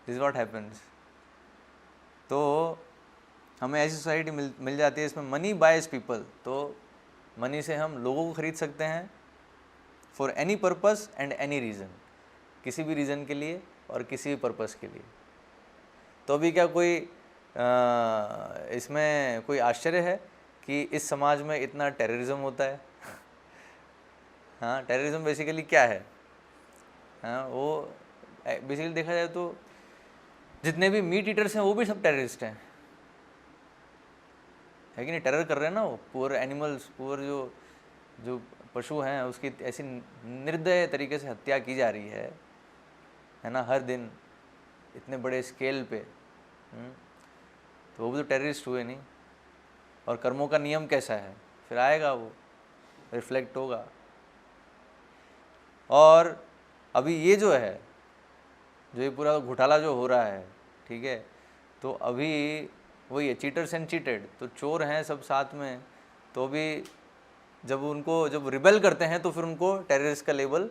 दिस व्हाट हैपेंस। तो हमें ऐसी सोसाइटी मिल जाती है, इसमें मनी बायज पीपल, तो मनी से हम लोगों को खरीद सकते हैं for any purpose and any reason, किसी भी रीज़न के लिए और किसी भी पर्पस के लिए। तो अभी क्या कोई इसमें कोई आश्चर्य है कि इस समाज में इतना टेररिज्म होता है? हाँ, टेररिज्म बेसिकली क्या है? हाँ, वो बेसिकली देखा जाए तो जितने भी मीट ईटर्स हैं वो भी सब टेररिस्ट हैं, है कि नहीं। टेरर कर रहे हैं ना वो, पुअर एनिमल्स, पुअर जो पशु हैं उसकी ऐसी निर्दय तरीके से हत्या की जा रही है ना, हर दिन इतने बड़े स्केल पे। तो वो भी तो टेररिस्ट हुए नहीं। और कर्मों का नियम कैसा है, फिर आएगा वो, रिफ्लेक्ट होगा। और अभी ये जो है, जो ये पूरा घोटाला जो हो रहा है, ठीक है, तो अभी वही है, चीटर्स एंड चीटेड, तो चोर हैं सब साथ में। तो अभी जब रिबेल करते हैं तो फिर उनको टेररिस्ट का लेबल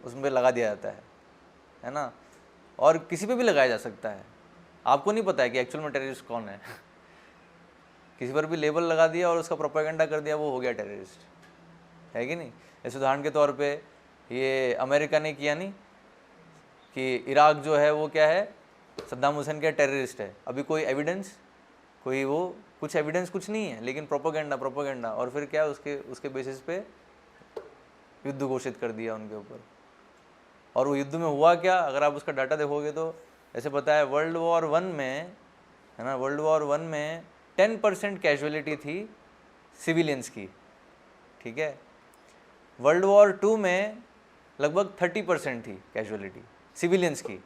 उसमें लगा दिया जाता है ना। और किसी पे भी लगाया जा सकता है, आपको नहीं पता है कि एक्चुअल में टेररिस्ट कौन है। किसी पर भी लेबल लगा दिया और उसका प्रोपेगेंडा कर दिया, वो हो गया टेररिस्ट, है कि नहीं। इस उदाहरण के तौर पे ये अमेरिका ने किया नहीं कि इराक जो है वो क्या है, सद्दाम हुसैन का टेररिस्ट है। अभी कोई एविडेंस, कुछ एविडेंस कुछ नहीं है, लेकिन प्रोपेगेंडा, और फिर क्या उसके बेसिस पे युद्ध घोषित कर दिया उनके ऊपर। और वो युद्ध में हुआ क्या, अगर आप उसका डाटा देखोगे तो ऐसे पता है, वर्ल्ड वॉर 1 में, है ना, वर्ल्ड वॉर 1 में 10% कैजुअलिटी थी सिविलियंस की, ठीक है। वर्ल्ड वॉर 2 में लगभग 30% थी कैजुअलिटी सिविलियंस की।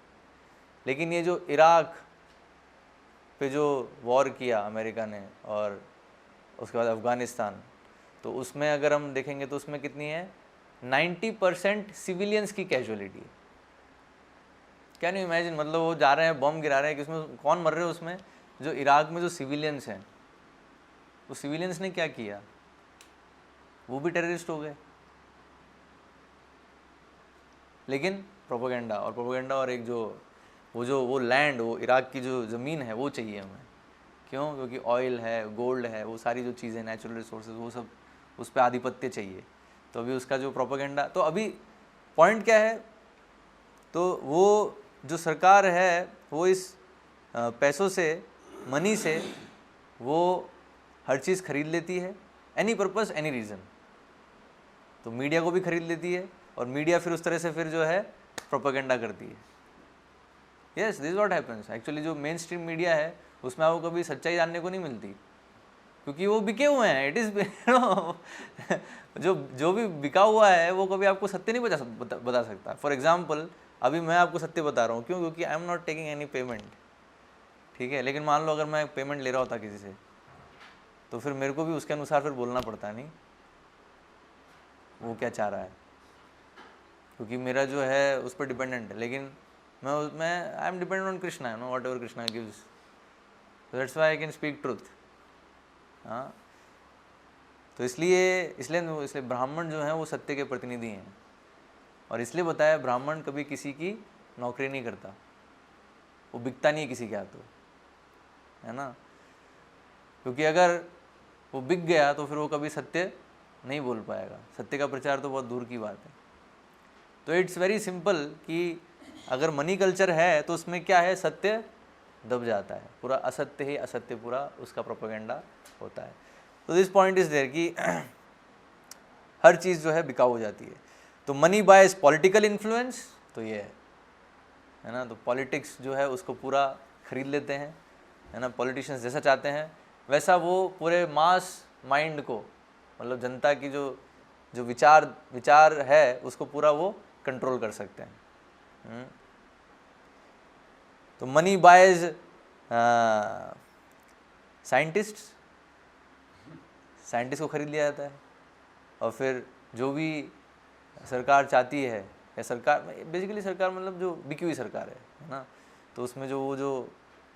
लेकिन ये जो इराक पे जो वॉर किया अमेरिका ने, और उसके बाद अफ़गानिस्तान, तो उसमें अगर हम देखेंगे तो उसमें कितनी है, 90% सिविलियंस की कैजुअलिटी। कैन यू इमेजिन, मतलब वो जा रहे हैं बॉम्ब गिरा रहे हैं, कि उसमें कौन मर रहे हैं उसमें, जो इराक में जो सिविलियंस हैं, वो सिविलियंस ने क्या किया, वो भी टेररिस्ट हो गए। लेकिन प्रोपेगेंडा और एक वो लैंड, वो इराक की जो ज़मीन है वो चाहिए हमें। क्यों? क्योंकि ऑयल है, गोल्ड है, वो सारी जो चीज़ें, नेचुरल रिसोर्सेज, वो सब उस पर आधिपत्य चाहिए। तो अभी उसका जो प्रोपेगेंडा, तो अभी पॉइंट क्या है, तो वो जो सरकार है वो इस पैसों से, मनी से, वो हर चीज़ खरीद लेती है, एनी पर्पस एनी रीज़न। तो मीडिया को भी खरीद लेती है, और मीडिया फिर उस तरह से फिर जो है प्रोपेगेंडा करती है। Yes, this what happens. Actually जो मेन स्ट्रीम मीडिया है उसमें आपको कभी सच्चाई जानने को नहीं मिलती, क्योंकि वो बिके हुए हैं। इट इज़ जो भी बिका हुआ है वो कभी आपको सत्य नहीं बता सकता। फॉर एग्जाम्पल, अभी मैं आपको सत्य बता रहा हूँ, क्यों? क्योंकि I am not taking any payment, ठीक है। लेकिन मान लो अगर मैं पेमेंट ले रहा होता किसी से, तो फिर मेरे को भी उसके अनुसार फिर बोलना पड़ता है, नहीं? वो क्या चाह रहा है, क्योंकि मेरा जो है उस पर डिपेंडेंट है, लेकिन मैं I am dependent on Krishna, you know, what ever Krishna gives, so that's why I can speak truth. हाँ, तो इसलिए ब्राह्मण जो हैं वो सत्य के प्रतिनिधि हैं, और इसलिए बताया ब्राह्मण कभी किसी की नौकरी नहीं करता, वो बिकता नहीं है किसी के हाथों, है ना, क्योंकि अगर वो बिक गया तो फिर वो कभी सत्य नहीं बोल पाएगा, सत्य का प्रचार तो बहुत दूर की बात है। तो इट्स वेरी सिंपल कि अगर मनी कल्चर है तो उसमें क्या है, सत्य दब जाता है, पूरा असत्य ही असत्य पूरा उसका प्रोपेगेंडा होता है। तो दिस पॉइंट इज देयर कि हर चीज़ जो है बिकाऊ हो जाती है। तो मनी बायज पॉलिटिकल इन्फ्लुएंस, तो ये है ना, तो पॉलिटिक्स जो है उसको पूरा खरीद लेते हैं, है ना, पॉलिटिशियंस जैसा चाहते हैं वैसा वो पूरे मास माइंड को, मतलब जनता की जो विचार है उसको पूरा वो कंट्रोल कर सकते हैं। तो मनी बायज साइंटिस्ट को खरीद लिया जाता है, और फिर जो भी सरकार चाहती है, या सरकार बेसिकली सरकार मतलब जो बिकी हुई सरकार है ना, तो उसमें जो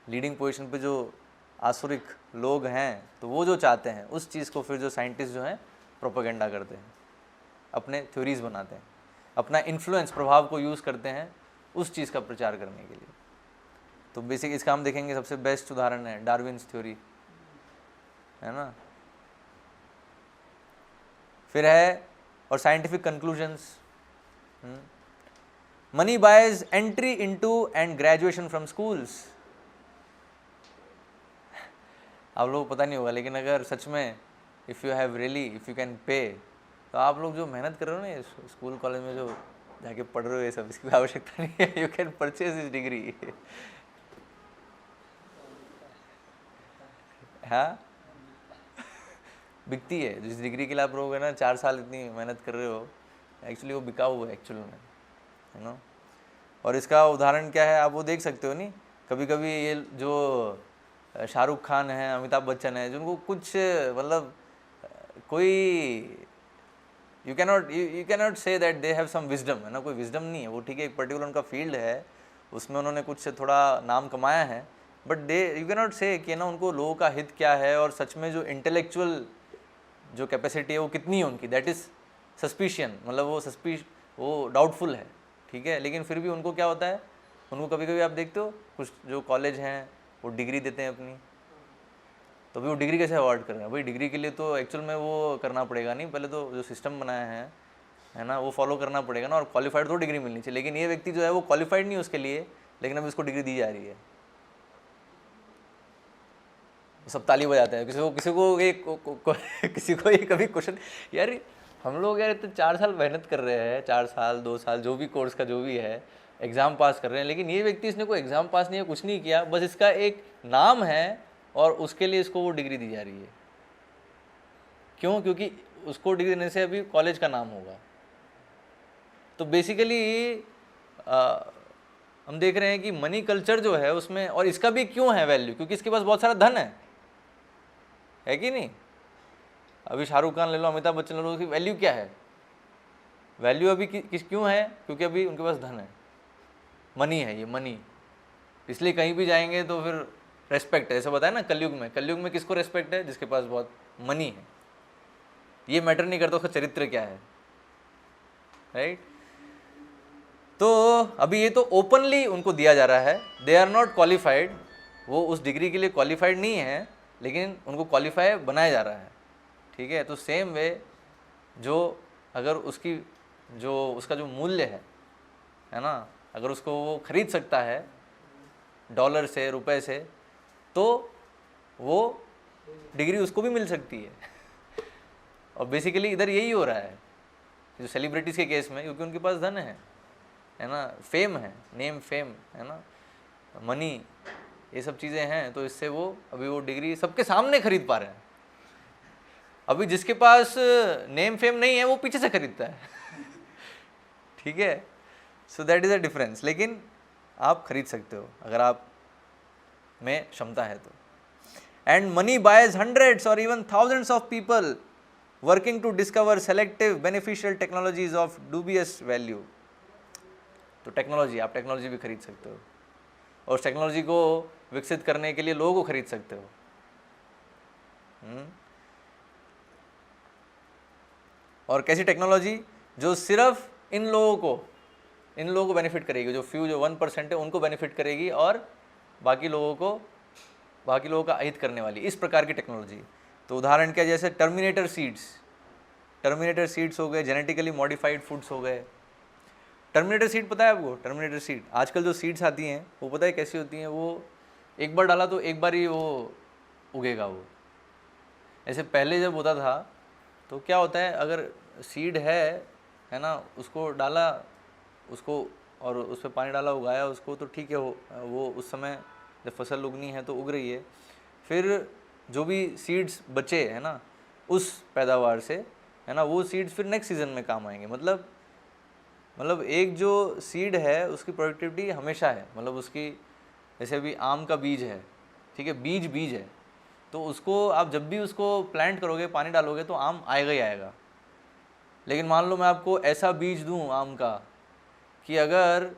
लीडिंग पोजीशन पे जो आसुरिक लोग हैं, तो वो जो चाहते हैं उस चीज़ को फिर जो साइंटिस्ट जो हैं प्रोपेगेंडा करते हैं, अपने थ्योरीज बनाते हैं, अपना इन्फ्लुएंस प्रभाव को यूज़ करते हैं उस चीज़ का प्रचार करने के लिए। तो बेसिक इसका हम देखेंगे सबसे बेस्ट उदाहरण है डार्विन्स थ्योरी, है ना, फिर है और scientific conclusions. Money boys entry into and graduation from schools. आप लोगों को पता नहीं होगा, लेकिन अगर सच में इफ़ यू कैन पे, तो आप लोग जो मेहनत कर रहे हो ना स्कूल कॉलेज में जो जाके पढ़ रहे हो, ये सब इसकी आवश्यकता नहीं है, you can purchase this degree. हाँ, बिकती है जिस डिग्री के लिए आप लोग है ना 4 साल इतनी मेहनत कर रहे हो, एक्चुअली वो बिका हुआ है एक्चुअल में, है ना। और इसका उदाहरण क्या है, आप वो देख सकते हो नहीं, कभी कभी ये जो शाहरुख खान है, अमिताभ बच्चन है, जिनको कुछ मतलब कोई you cannot say that they have some wisdom, है ना, कोई विजडम नहीं है वो, ठीक है, एक पर्टिकुलर उनका फील्ड है, उसमें उन्होंने कुछ थोड़ा नाम कमाया है, बट यू कैनॉट से कि ना उनको लोगों का हित क्या है और सच में जो इंटेलेक्चुअल जो कैपेसिटी है वो कितनी है उनकी, दैट इज़ सस्पिशियन, मतलब वो डाउटफुल है, ठीक है। लेकिन फिर भी उनको क्या होता है, उनको कभी कभी आप देखते हो कुछ जो कॉलेज हैं वो डिग्री देते हैं अपनी, तो भी वो डिग्री कैसे अवॉर्ड कर रहे हैं भाई, डिग्री के लिए तो एक्चुअल में वो करना पड़ेगा नहीं, पहले तो जो सिस्टम बनाया है ना, वो फॉलो करना पड़ेगा ना, और क्वालिफाइड तो डिग्री मिलनी चाहिए, लेकिन ये व्यक्ति जो है वो क्वालिफाइड नहीं उसके लिए, लेकिन अभी उसको डिग्री दी जा रही है, सब ताली बजाते हैं। किसी को ये कभी क्वेश्चन, यार हम लोग यार इतने 4 साल मेहनत कर रहे हैं, 4 साल 2 साल जो भी कोर्स का जो भी है, एग्ज़ाम पास कर रहे हैं, लेकिन ये व्यक्ति इसने कोई एग्ज़ाम पास नहीं है, कुछ नहीं किया, बस इसका एक नाम है और उसके लिए इसको वो डिग्री दी जा रही है। क्यों? क्योंकि उसको डिग्री देने से अभी कॉलेज का नाम होगा। तो बेसिकली हम देख रहे हैं कि मनी कल्चर जो है उसमें, और इसका भी क्यों है वैल्यू, क्योंकि इसके पास बहुत सारा धन है कि नहीं। अभी शाहरुख खान ले लो, अमिताभ बच्चन ले लो, उसकी वैल्यू क्या है, वैल्यू अभी क्यों है, क्योंकि अभी उनके पास धन है, मनी है, ये मनी, इसलिए कहीं भी जाएंगे तो फिर रेस्पेक्ट है। ऐसा बताया ना कलयुग में किसको रेस्पेक्ट है, जिसके पास बहुत मनी है, ये मैटर नहीं करता उसका चरित्र क्या है, राइट। तो अभी ये तो ओपनली उनको दिया जा रहा है, दे आर नॉट क्वालिफाइड, वो उस डिग्री के लिए क्वालिफाइड नहीं है, लेकिन उनको क्वालिफाई बनाया जा रहा है, ठीक है। तो सेम वे जो अगर उसका जो मूल्य है ना, अगर उसको वो खरीद सकता है डॉलर से, रुपए से, तो वो डिग्री उसको भी मिल सकती है। और बेसिकली इधर यही हो रहा है जो सेलिब्रिटीज़ के केस में, क्योंकि उनके पास धन है ना, फेम है, नेम फेम है ना, मनी, ये सब चीज़ें हैं, तो इससे वो अभी वो डिग्री सबके सामने खरीद पा रहे हैं। अभी जिसके पास नेम फेम नहीं है वो पीछे से खरीदता है, ठीक है। So that is a difference, लेकिन आप खरीद सकते हो अगर आप में क्षमता है तो। एंड मनी बायज हंड्रेड्स और even thousands of people working to discover selective beneficial technologies of dubious value. तो टेक्नोलॉजी, आप टेक्नोलॉजी भी खरीद सकते हो और उस टेक्नोलॉजी को विकसित करने के लिए लोगों को खरीद सकते हो। और कैसी टेक्नोलॉजी? जो सिर्फ इन लोगों को बेनिफिट करेगी, जो फ्यू जो 1% है उनको बेनिफिट करेगी और बाकी लोगों का अहित करने वाली, इस प्रकार की टेक्नोलॉजी। तो उदाहरण क्या, जैसे टर्मिनेटर सीड्स हो गए, जेनेटिकली मॉडिफाइड फूड्स हो गए। टर्मिनेटर सीड पता है आपको? टर्मिनेटर सीड, आजकल जो सीड्स आती हैं वो पता है कैसी होती हैं? वो एक बार डाला तो एक बार ही वो उगेगा। वो ऐसे पहले जब होता था तो क्या होता है, अगर सीड है ना, उसको डाला, उसको और उस पर पानी डाला, उगाया उसको, तो ठीक है, वो उस समय जब फसल उगनी है तो उग रही है। फिर जो भी सीड्स बचे है ना उस पैदावार से, है ना, वो सीड्स फिर नेक्स्ट सीज़न में काम आएंगे। मतलब एक जो सीड है उसकी प्रोडक्टिविटी हमेशा है। मतलब उसकी, जैसे अभी आम का बीज है, ठीक है, बीज है, तो उसको आप जब भी उसको प्लांट करोगे, पानी डालोगे तो आम आएगा ही आएगा। लेकिन मान लो मैं आपको ऐसा बीज दूं आम का कि अगर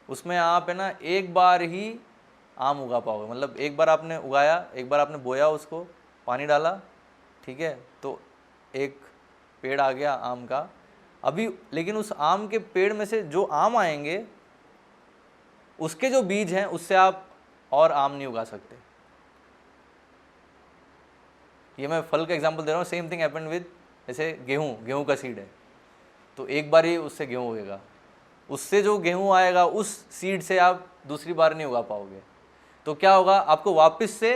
उसमें आप है ना एक बार ही आम उगा पाओगे, मतलब एक बार आपने उगाया, एक बार आपने बोया, उसको पानी डाला, ठीक है, तो एक पेड़ आ गया आम का। अभी लेकिन उस आम के पेड़ में से जो आम आएंगे उसके जो बीज हैं उससे आप और आम नहीं उगा सकते। ये मैं फल का एग्जांपल दे रहा हूँ। सेम थिंग हैपेंड विद, जैसे गेहूं का सीड है, तो एक बार ही उससे गेहूं उगेगा, उससे जो गेहूं आएगा उस सीड से आप दूसरी बार नहीं उगा पाओगे। तो क्या होगा, आपको वापस से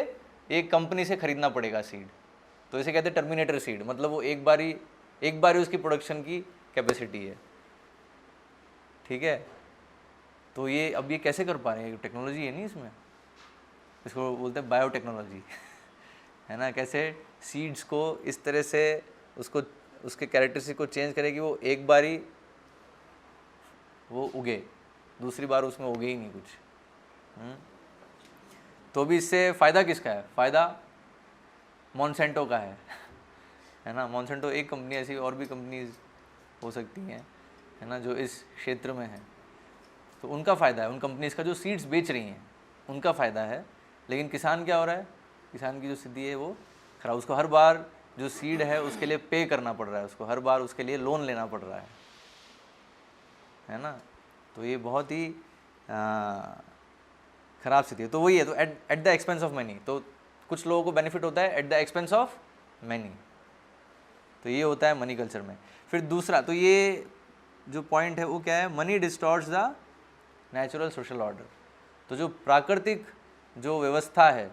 एक कंपनी से खरीदना पड़ेगा सीड। तो इसे कहते हैं टर्मिनेटर सीड, मतलब वो एक बार ही उसकी प्रोडक्शन की कैपेसिटी है, ठीक है। तो ये अब ये कैसे कर पा रहे हैं? टेक्नोलॉजी है नहीं इसमें, इसको बोलते हैं बायोटेक्नोलॉजी है ना। कैसे सीड्स को इस तरह से उसके कैरेक्टरिस्टिक को चेंज करे कि वो एक बार ही वो उगे, दूसरी बार उसमें उगे ही नहीं कुछ। तो भी इससे फ़ायदा किसका है? फ़ायदा मॉन्सेंटो का है ना। मॉन्सेंटो एक कंपनी, ऐसी और भी कंपनीज हो सकती हैं, है ना, जो इस क्षेत्र में है। तो उनका फ़ायदा है, उन कंपनीज़ का जो सीड्स बेच रही हैं उनका फ़ायदा है। लेकिन किसान क्या हो रहा है? किसान की जो स्थिति है वो खराब, उसको हर बार जो सीड है उसके लिए पे करना पड़ रहा है, उसको हर बार उसके लिए लोन लेना पड़ रहा है ना। तो ये बहुत ही ख़राब स्थिति है। तो वही है, तो at the expense of money. तो कुछ लोगों को बेनिफिट होता है at the expense of money, तो ये होता है मनी कल्चर में। फिर दूसरा, तो ये जो पॉइंट है वो क्या है? Money distorts the natural social order. तो जो प्राकृतिक जो व्यवस्था है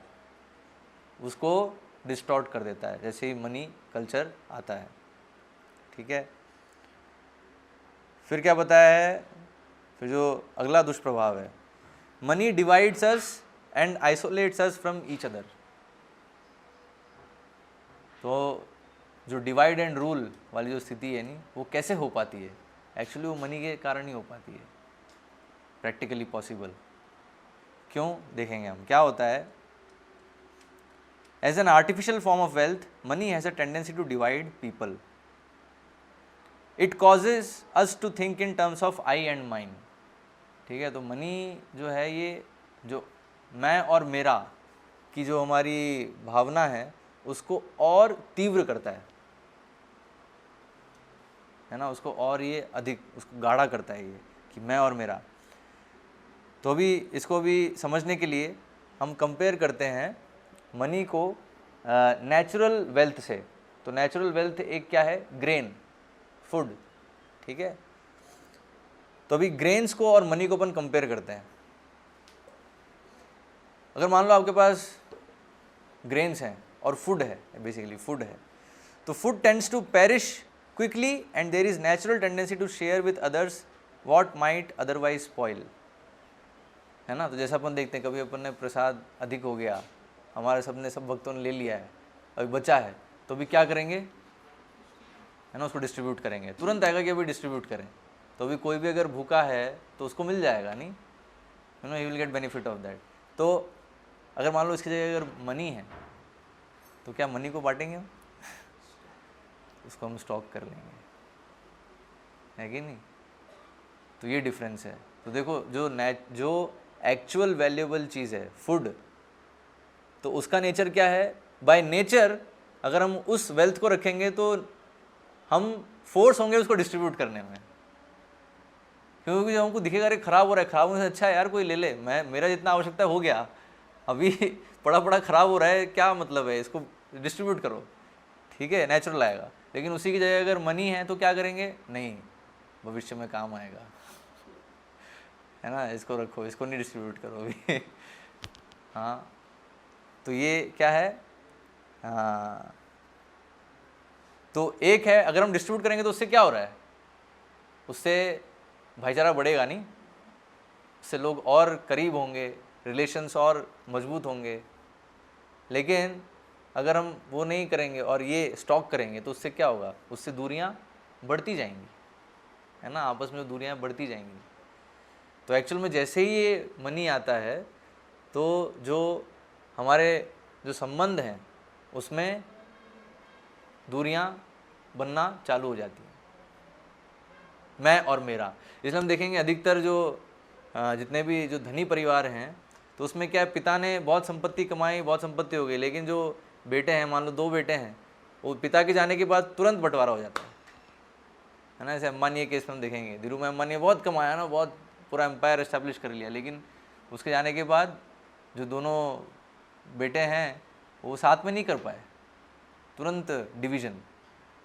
उसको डिस्टॉर्ट कर देता है जैसे ही मनी कल्चर आता है, ठीक है। फिर क्या बताया है? फिर जो अगला दुष्प्रभाव है, money divides us and isolates us from each other. तो जो डिवाइड एंड रूल वाली जो स्थिति है नहीं, वो कैसे हो पाती है? एक्चुअली वो मनी के कारण ही हो पाती है, प्रैक्टिकली पॉसिबल। क्यों? देखेंगे हम। क्या होता है? As an artificial form of wealth, money has a tendency to divide people. It causes us to think in terms of I and mine, ठीक है। तो मनी जो है, ये जो मैं और मेरा की जो हमारी भावना है उसको और तीव्र करता है ना, उसको और ये अधिक उसको गाढ़ा करता है ये कि मैं और मेरा। तो अभी इसको भी समझने के लिए हम कंपेयर करते हैं मनी को नेचुरल वेल्थ से। तो नेचुरल वेल्थ एक क्या है? ग्रेन, फूड, ठीक है। तो अभी ग्रेन्स को और मनी को अपन कंपेयर करते हैं। अगर मान लो आपके पास ग्रेन्स हैं और फूड है, बेसिकली फूड है, तो food tends to perish quickly and there is natural tendency to share with others what might otherwise spoil, है ना। तो जैसा अपन देखते हैं, कभी अपन ने प्रसाद अधिक हो गया, हमारे सब भक्तों ने ले लिया है, अभी बचा है, तो अभी क्या करेंगे? है ना, उसको डिस्ट्रीब्यूट करेंगे। तुरंत आएगा कि अभी डिस्ट्रीब्यूट करें। तो अभी कोई भी अगर भूखा है तो उसको मिल जाएगा नहीं, you know, he will get benefit of that. तो अगर मान लो इसकी जगह अगर मनी है तो क्या मनी को बांटेंगे हम? उसको हम स्टॉक कर लेंगे, है कि नहीं। तो ये डिफरेंस है। तो देखो जो एक्चुअल वैल्यूएबल चीज़ है फूड, तो उसका नेचर क्या है, बाय नेचर अगर हम उस वेल्थ को रखेंगे तो हम फोर्स होंगे उसको डिस्ट्रीब्यूट करने में, क्योंकि जब हमको दिखेगा अरे खराब हो रहा है, खराब होने से अच्छा है यार कोई ले ले, मैं मेरा जितना आवश्यकता हो गया, अभी पड़ा खराब हो रहा है, क्या मतलब है, इसको डिस्ट्रीब्यूट करो, ठीक है, नेचुरल आएगा। लेकिन उसी की जगह अगर मनी है तो क्या करेंगे, नहीं भविष्य में काम आएगा, है ना, इसको रखो, इसको नहीं डिस्ट्रीब्यूट करो अभी हाँ, तो ये क्या है, हाँ, तो एक है अगर हम डिस्ट्रीब्यूट करेंगे तो उससे क्या हो रहा है, उससे भाईचारा बढ़ेगा नहीं, उससे लोग और करीब होंगे, रिलेशंस और मजबूत होंगे। लेकिन अगर हम वो नहीं करेंगे और ये स्टॉक करेंगे तो उससे क्या होगा, उससे दूरियां बढ़ती जाएंगी, है ना, आपस में दूरियां बढ़ती जाएंगी। तो एक्चुअल में जैसे ही ये मनी आता है तो जो हमारे जो संबंध हैं उसमें दूरियां बनना चालू हो जाती हैं, मैं और मेरा। इसलिए हम देखेंगे अधिकतर जो जितने भी जो धनी परिवार हैं तो उसमें क्या है, पिता ने बहुत संपत्ति कमाई, बहुत संपत्ति हो गई, लेकिन जो बेटे हैं, मान लो 2 बेटे हैं, वो पिता के जाने के बाद तुरंत बंटवारा हो जाता है ना। जैसे अंबानी के केस में हम देखेंगे, धीरूभाई अंबानी ने बहुत कमाया ना, बहुत पूरा एम्पायर एस्टेब्लिश कर लिया, लेकिन उसके जाने के बाद जो दोनों बेटे हैं वो साथ में नहीं कर पाए, तुरंत डिवीज़न।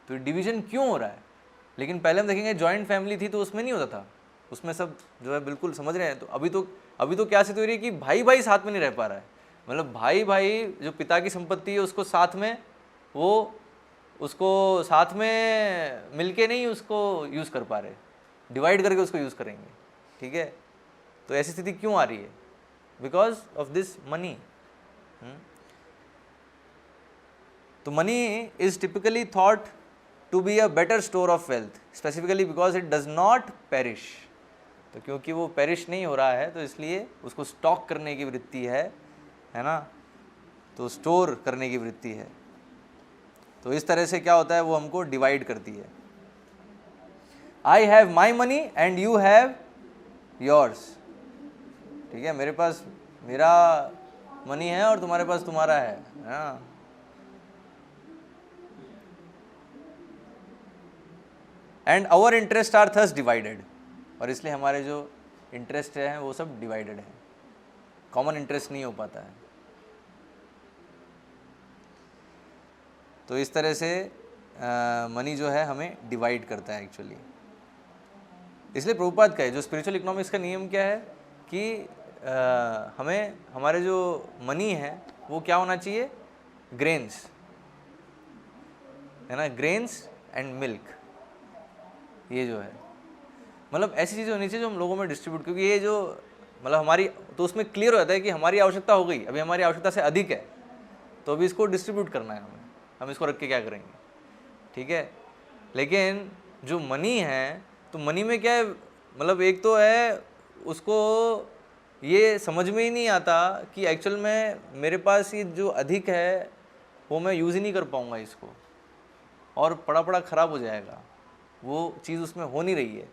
तो डिवीज़न क्यों हो रहा है, लेकिन पहले हम देखेंगे जॉइंट फैमिली थी तो उसमें नहीं होता था, उसमें सब जो है बिल्कुल समझ रहे हैं। तो अभी तो क्या स्थिति हो रही है कि भाई साथ में नहीं रह पा रहा है, मतलब भाई जो पिता की संपत्ति है उसको साथ में उसको साथ में मिलके नहीं उसको यूज़ कर पा रहे, डिवाइड करके उसको यूज़ करेंगे, ठीक है। तो ऐसी स्थिति क्यों आ रही है, बिकॉज ऑफ दिस मनी। तो money is typically thought to be a better store of wealth, specifically because it does not perish. तो क्योंकि वो पेरिश नहीं हो रहा है तो इसलिए उसको स्टॉक करने की वृत्ति है ना, तो स्टोर करने की वृत्ति है। तो इस तरह से क्या होता है, वो हमको डिवाइड करती है। I have my money and you have yours, ठीक है, मेरे पास मेरा मनी है और तुम्हारे पास तुम्हारा है ना। And our interest are thus divided, और इसलिए हमारे जो इंटरेस्ट हैं वो सब डिवाइडेड हैं, कॉमन इंटरेस्ट नहीं हो पाता है। तो इस तरह से मनी जो है हमें डिवाइड करता है एक्चुअली। इसलिए प्रभुपाद कहे जो स्पिरिचुअल इकोनॉमिक्स का नियम क्या है कि हमें हमारे जो मनी है वो क्या होना चाहिए, ग्रेन्स, है ना, ग्रेन्स एंड मिल्क, ये जो है मतलब ऐसी चीज़ें होनी चाहिए जो हम लोगों में डिस्ट्रीब्यूट, क्योंकि ये जो मतलब हमारी, तो उसमें क्लियर हो जाता है कि हमारी आवश्यकता हो गई, अभी हमारी आवश्यकता से अधिक है, तो अभी इसको डिस्ट्रीब्यूट करना है हमें, हम इसको रख के क्या करेंगे, ठीक है। लेकिन जो मनी है, तो मनी में क्या है, मतलब एक तो है उसको ये समझ में ही नहीं आता कि एक्चुअल में मेरे पास ये जो अधिक है वो मैं यूज़ ही नहीं कर पाऊँगा इसको, और पड़ा ख़राब हो जाएगा, वो चीज़ उसमें हो नहीं रही है।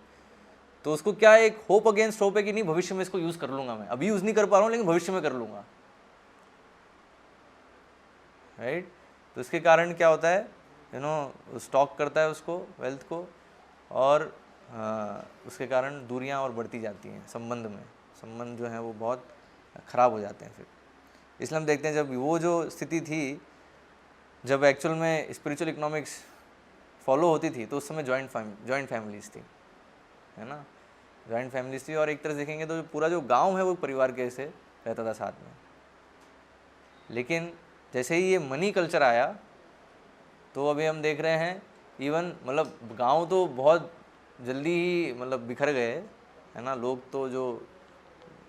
तो उसको क्या है, एक होप अगेंस्ट होप है कि नहीं भविष्य में इसको यूज़ कर लूँगा, मैं अभी यूज़ नहीं कर पा रहा हूँ लेकिन भविष्य में कर लूँगा, राइट। तो इसके कारण क्या होता है, स्टॉक करता है उसको, वेल्थ को, और उसके कारण दूरियां और बढ़ती जाती हैं संबंध में, संबंध जो हैं वो बहुत ख़राब हो जाते हैं फिर। इसलिए हम देखते हैं जब वो जो स्थिति थी, जब एक्चुअल में स्पिरिचुअल इकोनॉमिक्स फॉलो होती थी तो उस समय जॉइंट फैमिलीज थी, है ना, जॉइंट फैमिलीज थी, और एक तरह से देखेंगे तो पूरा जो गांव है वो परिवार के से रहता था साथ में। लेकिन जैसे ही ये मनी कल्चर आया तो अभी हम देख रहे हैं इवन मतलब गांव तो बहुत जल्दी ही मतलब बिखर गए, है ना, लोग तो जो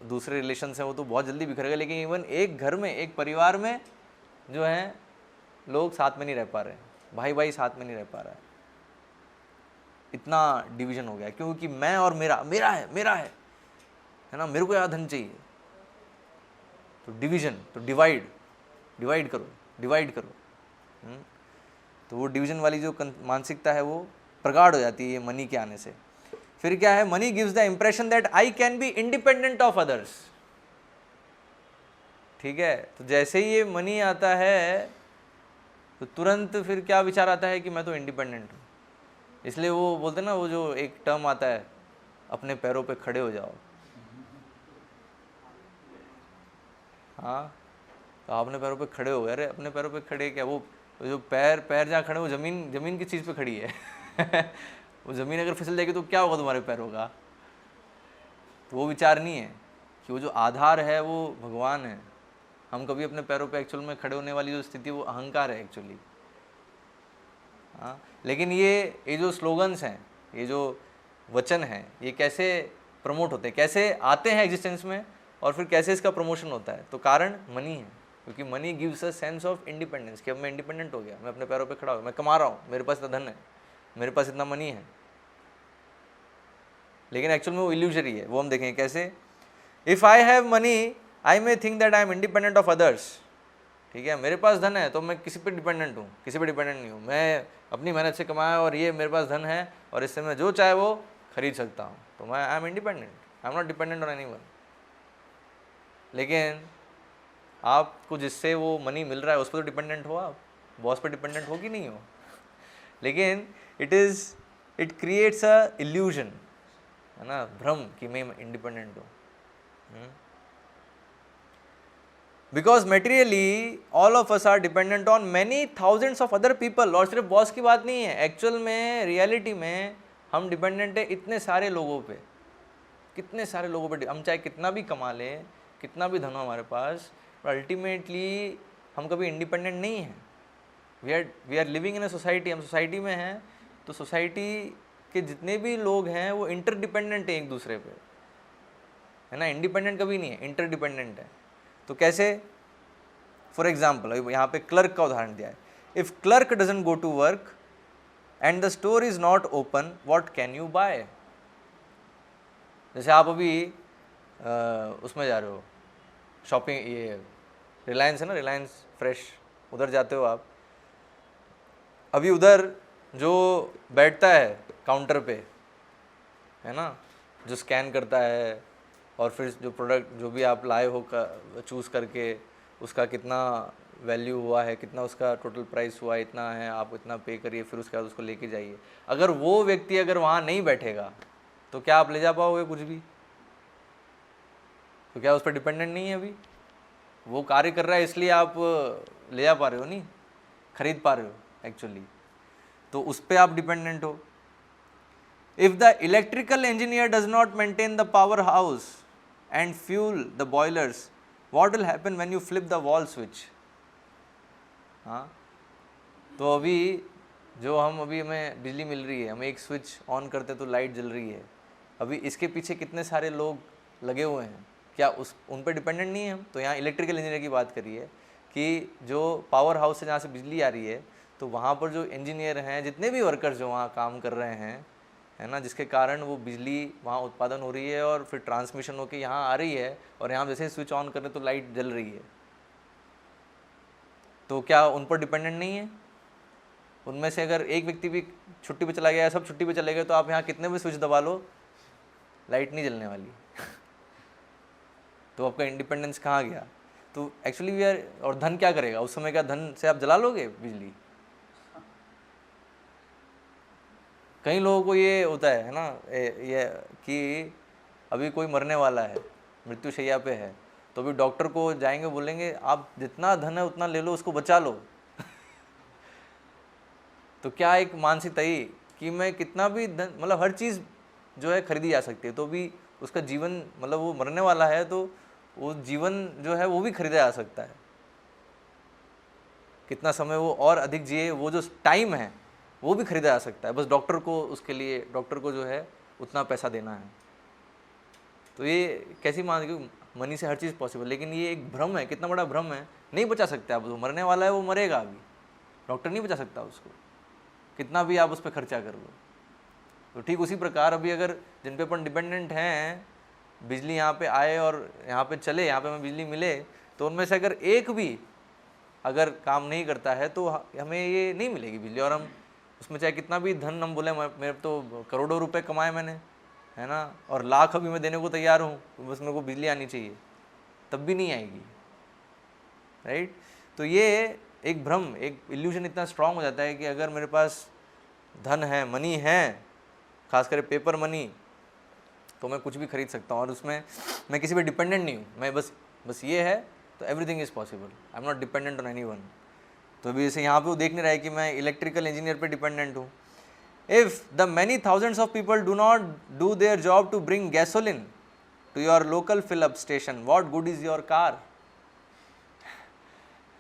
दूसरे रिलेशंस हैं वो तो बहुत जल्दी बिखर गए, लेकिन इवन एक घर में, एक परिवार में जो है लोग साथ में नहीं रह पा रहे, भाई साथ में नहीं रह पा रहा है, इतना डिवीजन हो गया, क्योंकि मैं और मेरा है ना, मेरे को ज़्यादा धन चाहिए, तो डिवीजन, तो डिवाइड करो। तो वो डिवीजन वाली जो मानसिकता है वो प्रगाढ़ हो जाती है ये मनी के आने से। फिर क्या है, money gives the impression that I can be independent of others. ठीक है, तो जैसे ही ये मनी आता है तो तुरंत फिर क्या विचार आता है कि मैं तो इंडिपेंडेंट हूँ। इसलिए वो बोलते हैं ना, वो जो एक टर्म आता है, अपने पैरों पे खड़े हो जाओ। हाँ, तो अपने पैरों पे खड़े हो गए। अरे अपने पैरों पे खड़े क्या, वो जो पैर जहाँ खड़े, वो जमीन की चीज़ पे खड़ी है वो ज़मीन अगर फिसल जाएगी तो क्या होगा तुम्हारे पैरों का। तो वो विचार नहीं है कि वो जो आधार है वो भगवान है। हम कभी अपने पैरों पे एक्चुअल में खड़े होने वाली जो स्थिति वो अहंकार है एक्चुअली। हाँ, लेकिन ये जो स्लोगन्स हैं, ये जो वचन हैं, ये कैसे प्रमोट होते हैं, कैसे आते हैं एग्जिस्टेंस में, और फिर कैसे इसका प्रमोशन होता है। तो कारण मनी है, क्योंकि money gives a sense of independence कि अब मैं इंडिपेंडेंट हो गया, मैं अपने पैरों पे खड़ा हो गया, मैं कमा रहा हूँ, मेरे पास इतना धन है, मेरे पास इतना मनी है। लेकिन एक्चुअल में वो इल्यूजरी है। वो हम देखेंगे कैसे। If I have money I may think that I am independent of others. ठीक है, मेरे पास धन है तो मैं किसी पे डिपेंडेंट हूँ, किसी पे डिपेंडेंट नहीं हूँ। मैं अपनी मेहनत से कमाया और ये मेरे पास धन है और इससे मैं जो चाहे वो खरीद सकता हूँ, तो मैं I am independent, I am not dependent on anyone. लेकिन आपको जिससे वो मनी मिल रहा है उस पर तो डिपेंडेंट हो, आप बॉस पे डिपेंडेंट हो कि नहीं हो। लेकिन इट क्रिएट्स अ इल्यूजन, है ना, भ्रम कि मैं इंडिपेंडेंट हूँ। Because materially all of us are dependent on many thousands of other people. और सिर्फ बॉस की बात नहीं है, एक्चुअल में रियलिटी में हम डिपेंडेंट है इतने सारे लोगों पे, कितने सारे लोगों पे। हम चाहे कितना भी कमा लें, कितना भी धन हो हमारे पास, पर अल्टीमेटली हम कभी इंडिपेंडेंट नहीं हैं। We are living in a society, हम सोसाइटी में हैं, तो सोसाइटी के जितने भी लोग हैं वो इंटरडिपेंडेंट है एक दूसरे पे, है ना। इंडिपेंडेंट कभी नहीं है, इंटरडिपेंडेंट है। तो कैसे, फॉर एग्जाम्पल यहाँ पे क्लर्क का उदाहरण दिया है। If clerk doesn't go to work and the store is not open, what can you buy. जैसे आप अभी उसमें जा रहे हो शॉपिंग, ये रिलायंस है ना, रिलायंस फ्रेश, उधर जाते हो आप। अभी उधर जो बैठता है काउंटर पे, है ना, जो स्कैन करता है और फिर जो प्रोडक्ट जो भी आप लाए हो चूज़ करके उसका कितना वैल्यू हुआ है, कितना उसका टोटल प्राइस हुआ है, इतना है, आप इतना पे करिए, फिर उसके बाद उसको लेके जाइए। अगर वो व्यक्ति अगर वहाँ नहीं बैठेगा तो क्या आप ले जा पाओगे कुछ भी? तो क्या उस पर डिपेंडेंट नहीं है? अभी वो कार्य कर रहा है इसलिए आप ले जा पा रहे हो, नहीं खरीद पा रहे हो एक्चुअली, तो उस पर आप डिपेंडेंट हो। If the electrical engineer does not maintain the power house and fuel the boilers, what will happen when you flip the wall switch. हाँ, तो अभी जो अभी हमें बिजली मिल रही है, हम एक स्विच ऑन करते तो लाइट जल रही है, अभी इसके पीछे कितने सारे लोग लगे हुए हैं, क्या उन पर डिपेंडेंट नहीं है हम? तो यहाँ इलेक्ट्रिकल इंजीनियर की बात करिए कि जो पावर हाउस से जहाँ से बिजली आ रही है, तो वहाँ पर जो इंजीनियर हैं, जितने भी वर्कर्स जो वहाँ काम कर रहे हैं, है ना, जिसके कारण वो बिजली वहाँ उत्पादन हो रही है और फिर ट्रांसमिशन होकर यहाँ आ रही है, और यहाँ जैसे स्विच ऑन करें तो लाइट जल रही है, तो क्या उन पर डिपेंडेंट नहीं है? उनमें से अगर एक व्यक्ति भी छुट्टी पे चला गया, सब छुट्टी पे चले गए, तो आप यहाँ कितने भी स्विच दबा लो, लाइट नहीं जलने वाली तो आपका इंडिपेंडेंस कहाँ गया? तो एक्चुअली वी आर, और धन क्या करेगा उस समय? क्या धन से आप जला लोगे बिजली? कई लोगों को ये होता है ना, ये कि अभी कोई मरने वाला है, मृत्यु शैया पे है, तो अभी डॉक्टर को जाएंगे, बोलेंगे आप जितना धन है उतना ले लो, उसको बचा लो तो क्या एक मानसिकता ही कि मैं कितना भी धन, मतलब हर चीज़ जो है खरीदी जा सकती है, तो भी उसका जीवन, मतलब वो मरने वाला है तो वो जीवन जो है वो भी खरीदा जा सकता है, कितना समय वो और अधिक जिए, वो जो टाइम है वो भी खरीदा जा सकता है, बस डॉक्टर को, उसके लिए डॉक्टर को जो है उतना पैसा देना है। तो ये कैसी मान कि मनी से हर चीज़ पॉसिबल, लेकिन ये एक भ्रम है, कितना बड़ा भ्रम है, नहीं बचा सकते आप। वो मरने वाला है, वो मरेगा, अभी डॉक्टर नहीं बचा सकता उसको, कितना भी आप उस पर खर्चा कर लो। तो ठीक उसी प्रकार अभी अगर जिन पे अपन डिपेंडेंट हैं, बिजली यहाँ पे आए और यहाँ पे चले, यहाँ पे हमें बिजली मिले, तो उनमें से अगर एक भी अगर काम नहीं करता है तो हमें ये नहीं मिलेगी बिजली। और हम उसमें चाहे कितना भी धन हम बोले मेरे तो करोड़ों रुपए कमाए मैंने, है ना, और लाख अभी मैं देने को तैयार हूँ, बस मेरे को बिजली आनी चाहिए, तब भी नहीं आएगी, राइट। तो ये एक भ्रम, एक इल्यूजन इतना स्ट्रांग हो जाता है कि अगर मेरे पास धन है, मनी है, खासकर पेपर मनी, तो मैं कुछ भी खरीद सकता हूँ और उसमें मैं किसी पे डिपेंडेंट नहीं हूँ। मैं बस ये है तो everything is possible, I am not dependent on anyone. तो अभी जैसे यहाँ पे वो देख नहीं रहा है कि मैं इलेक्ट्रिकल इंजीनियर पे डिपेंडेंट हूँ। If the many thousands of people do not do their job to bring gasoline to your local fill up station, what good is your car.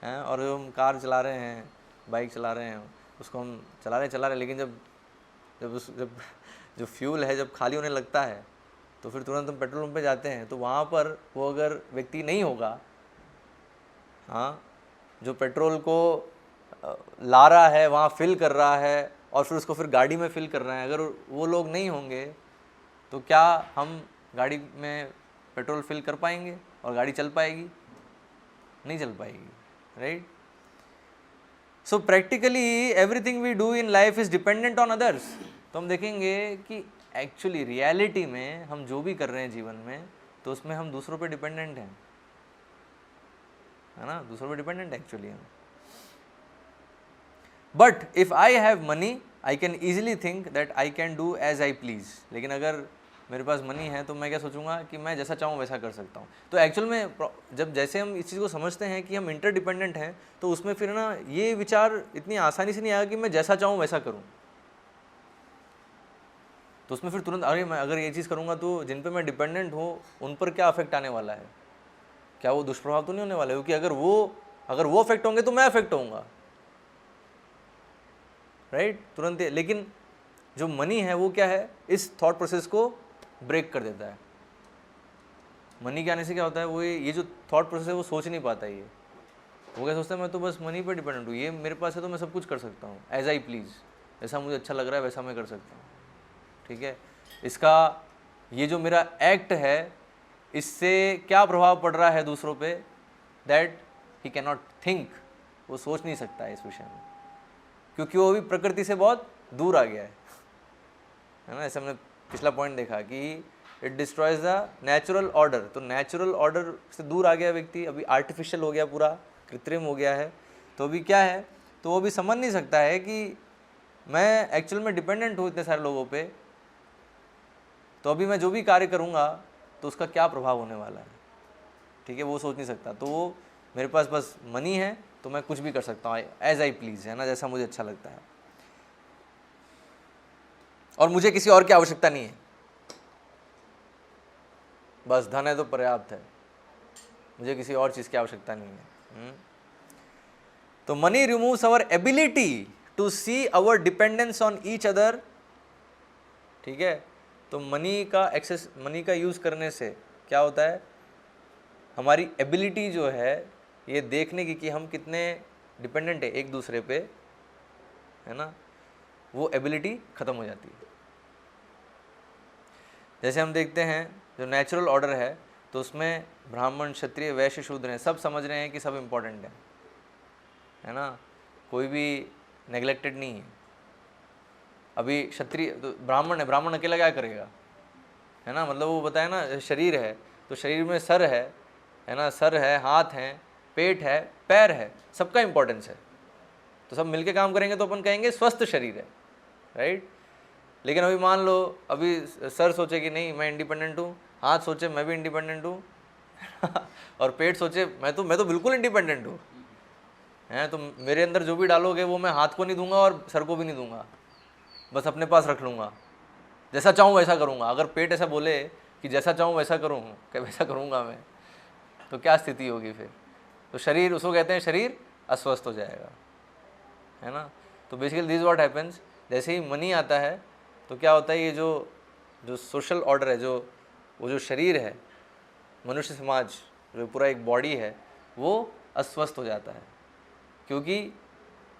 हैं, और जो हम कार चला रहे हैं, बाइक चला रहे हैं, उसको हम चला रहे लेकिन जब जो फ्यूल है जब खाली होने लगता है तो फिर तुरंत हम पेट्रोल पंप पे जाते हैं, तो वहाँ पर वो अगर व्यक्ति नहीं होगा, हाँ, जो पेट्रोल को ला रहा है, वहाँ फिल कर रहा है और फिर उसको फिर गाड़ी में फिल कर रहे हैं, अगर वो लोग नहीं होंगे तो क्या हम गाड़ी में पेट्रोल फिल कर पाएंगे और गाड़ी चल पाएगी? नहीं चल पाएगी, right. So practically everything we do in life is dependent on others. तो हम देखेंगे कि एक्चुअली रियलिटी में हम जो भी कर रहे हैं जीवन में, तो उसमें हम दूसरों पे डिपेंडेंट हैं, है ना, दूसरों पे डिपेंडेंट एक्चुअली हम। But if I have money I can easily think that I can do as I please. लेकिन अगर मेरे पास मनी है तो मैं क्या सोचूंगा कि मैं जैसा चाहूँ वैसा कर सकता हूँ। तो एक्चुअल में जब जैसे हम इस चीज़ को समझते हैं कि हम इंटरडिपेंडेंट हैं, तो उसमें फिर ना ये विचार इतनी आसानी से नहीं आएगा कि मैं जैसा चाहूँ वैसा करूँ। तो उसमें फिर तुरंत अरे मैं अगर ये चीज़ करूँगा तो जिन पे मैं डिपेंडेंट हूँ उन पर क्या अफेक्ट आने वाला है, क्या वो दुष्प्रभाव तो नहीं होने वाले? क्योंकि अगर वो अफेक्ट होंगे तो मैं अफेक्ट होऊंगा, राइट, तुरंत। लेकिन जो मनी है वो क्या है, इस थॉट प्रोसेस को ब्रेक कर देता है। मनी के आने से क्या होता है, वो ये जो थॉट प्रोसेस है वो सोच नहीं पाता है। ये वो क्या सोचता है, मैं तो बस मनी पर डिपेंडेंट हूँ, ये मेरे पास है तो मैं सब कुछ कर सकता हूँ एज आई प्लीज़, जैसा मुझे अच्छा लग रहा है वैसा मैं कर सकता हूँ, ठीक है। इसका ये जो मेरा एक्ट है इससे क्या प्रभाव पड़ रहा है दूसरों पे, that he can not think, वो सोच नहीं सकता है इस विषय में, क्योंकि वो भी प्रकृति से बहुत दूर आ गया है ना। ऐसे हमने पिछला पॉइंट देखा कि it destroys the natural order. तो नेचुरल ऑर्डर से दूर आ गया व्यक्ति, अभी आर्टिफिशियल हो गया, पूरा कृत्रिम हो गया है। तो अभी क्या है, तो वो भी समझ नहीं सकता है कि मैं एक्चुअल में डिपेंडेंट हूँ इतने सारे लोगों पे, तो अभी मैं जो भी कार्य करूँगा तो उसका क्या प्रभाव होने वाला है, ठीक है, वो सोच नहीं सकता। तो वो मेरे पास बस मनी है तो मैं कुछ भी कर सकता हूँ एज आई प्लीज़, है ना, जैसा मुझे अच्छा लगता है, और मुझे किसी और की आवश्यकता नहीं है, बस धन है तो पर्याप्त है, मुझे किसी और चीज़ की आवश्यकता नहीं है। तो money removes our ability to see our dependence on each other, ठीक है। तो मनी का यूज़ करने से क्या होता है, हमारी एबिलिटी जो है ये देखने की कि हम कितने डिपेंडेंट है एक दूसरे पे, है ना, वो एबिलिटी ख़त्म हो जाती है। जैसे हम देखते हैं जो नेचुरल ऑर्डर है, तो उसमें ब्राह्मण, क्षत्रिय, वैश्य, शूद्र हैं, सब समझ रहे हैं कि सब इम्पोर्टेंट है ना, कोई भी नेग्लेक्टेड नहीं है। अभी क्षत्रिय तो ब्राह्मण है, ब्राह्मण अकेला क्या करेगा, है ना, मतलब वो बताया ना, शरीर है तो शरीर में सर है ना, सर है, हाथ हैं, पेट है, पैर है, सबका इम्पोर्टेंस है। तो सब मिलके काम करेंगे तो अपन कहेंगे स्वस्थ शरीर है, राइट। लेकिन अभी मान लो अभी सर सोचे कि नहीं मैं इंडिपेंडेंट हूँ, हाथ सोचे मैं भी इंडिपेंडेंट हूँ और पेट सोचे मैं तो बिल्कुल इंडिपेंडेंट हूँ, हैं, तो मेरे अंदर जो भी डालोगे वो मैं हाथ को नहीं दूंगा और सर को भी नहीं दूंगा, बस अपने पास रख लूँगा, जैसा चाहूँ वैसा करूँगा। अगर पेट ऐसा बोले कि जैसा चाहूँ वैसा करूँ, क्या वैसा करूँगा मैं, तो क्या स्थिति होगी फिर? तो शरीर, उसको कहते हैं शरीर अस्वस्थ हो जाएगा, है ना। तो बेसिकली दिस व्हाट हैपेंस, जैसे ही मनी आता है तो क्या होता है, ये जो सोशल ऑर्डर है, वो जो शरीर है, मनुष्य समाज जो पूरा एक बॉडी है, वो अस्वस्थ हो जाता है, क्योंकि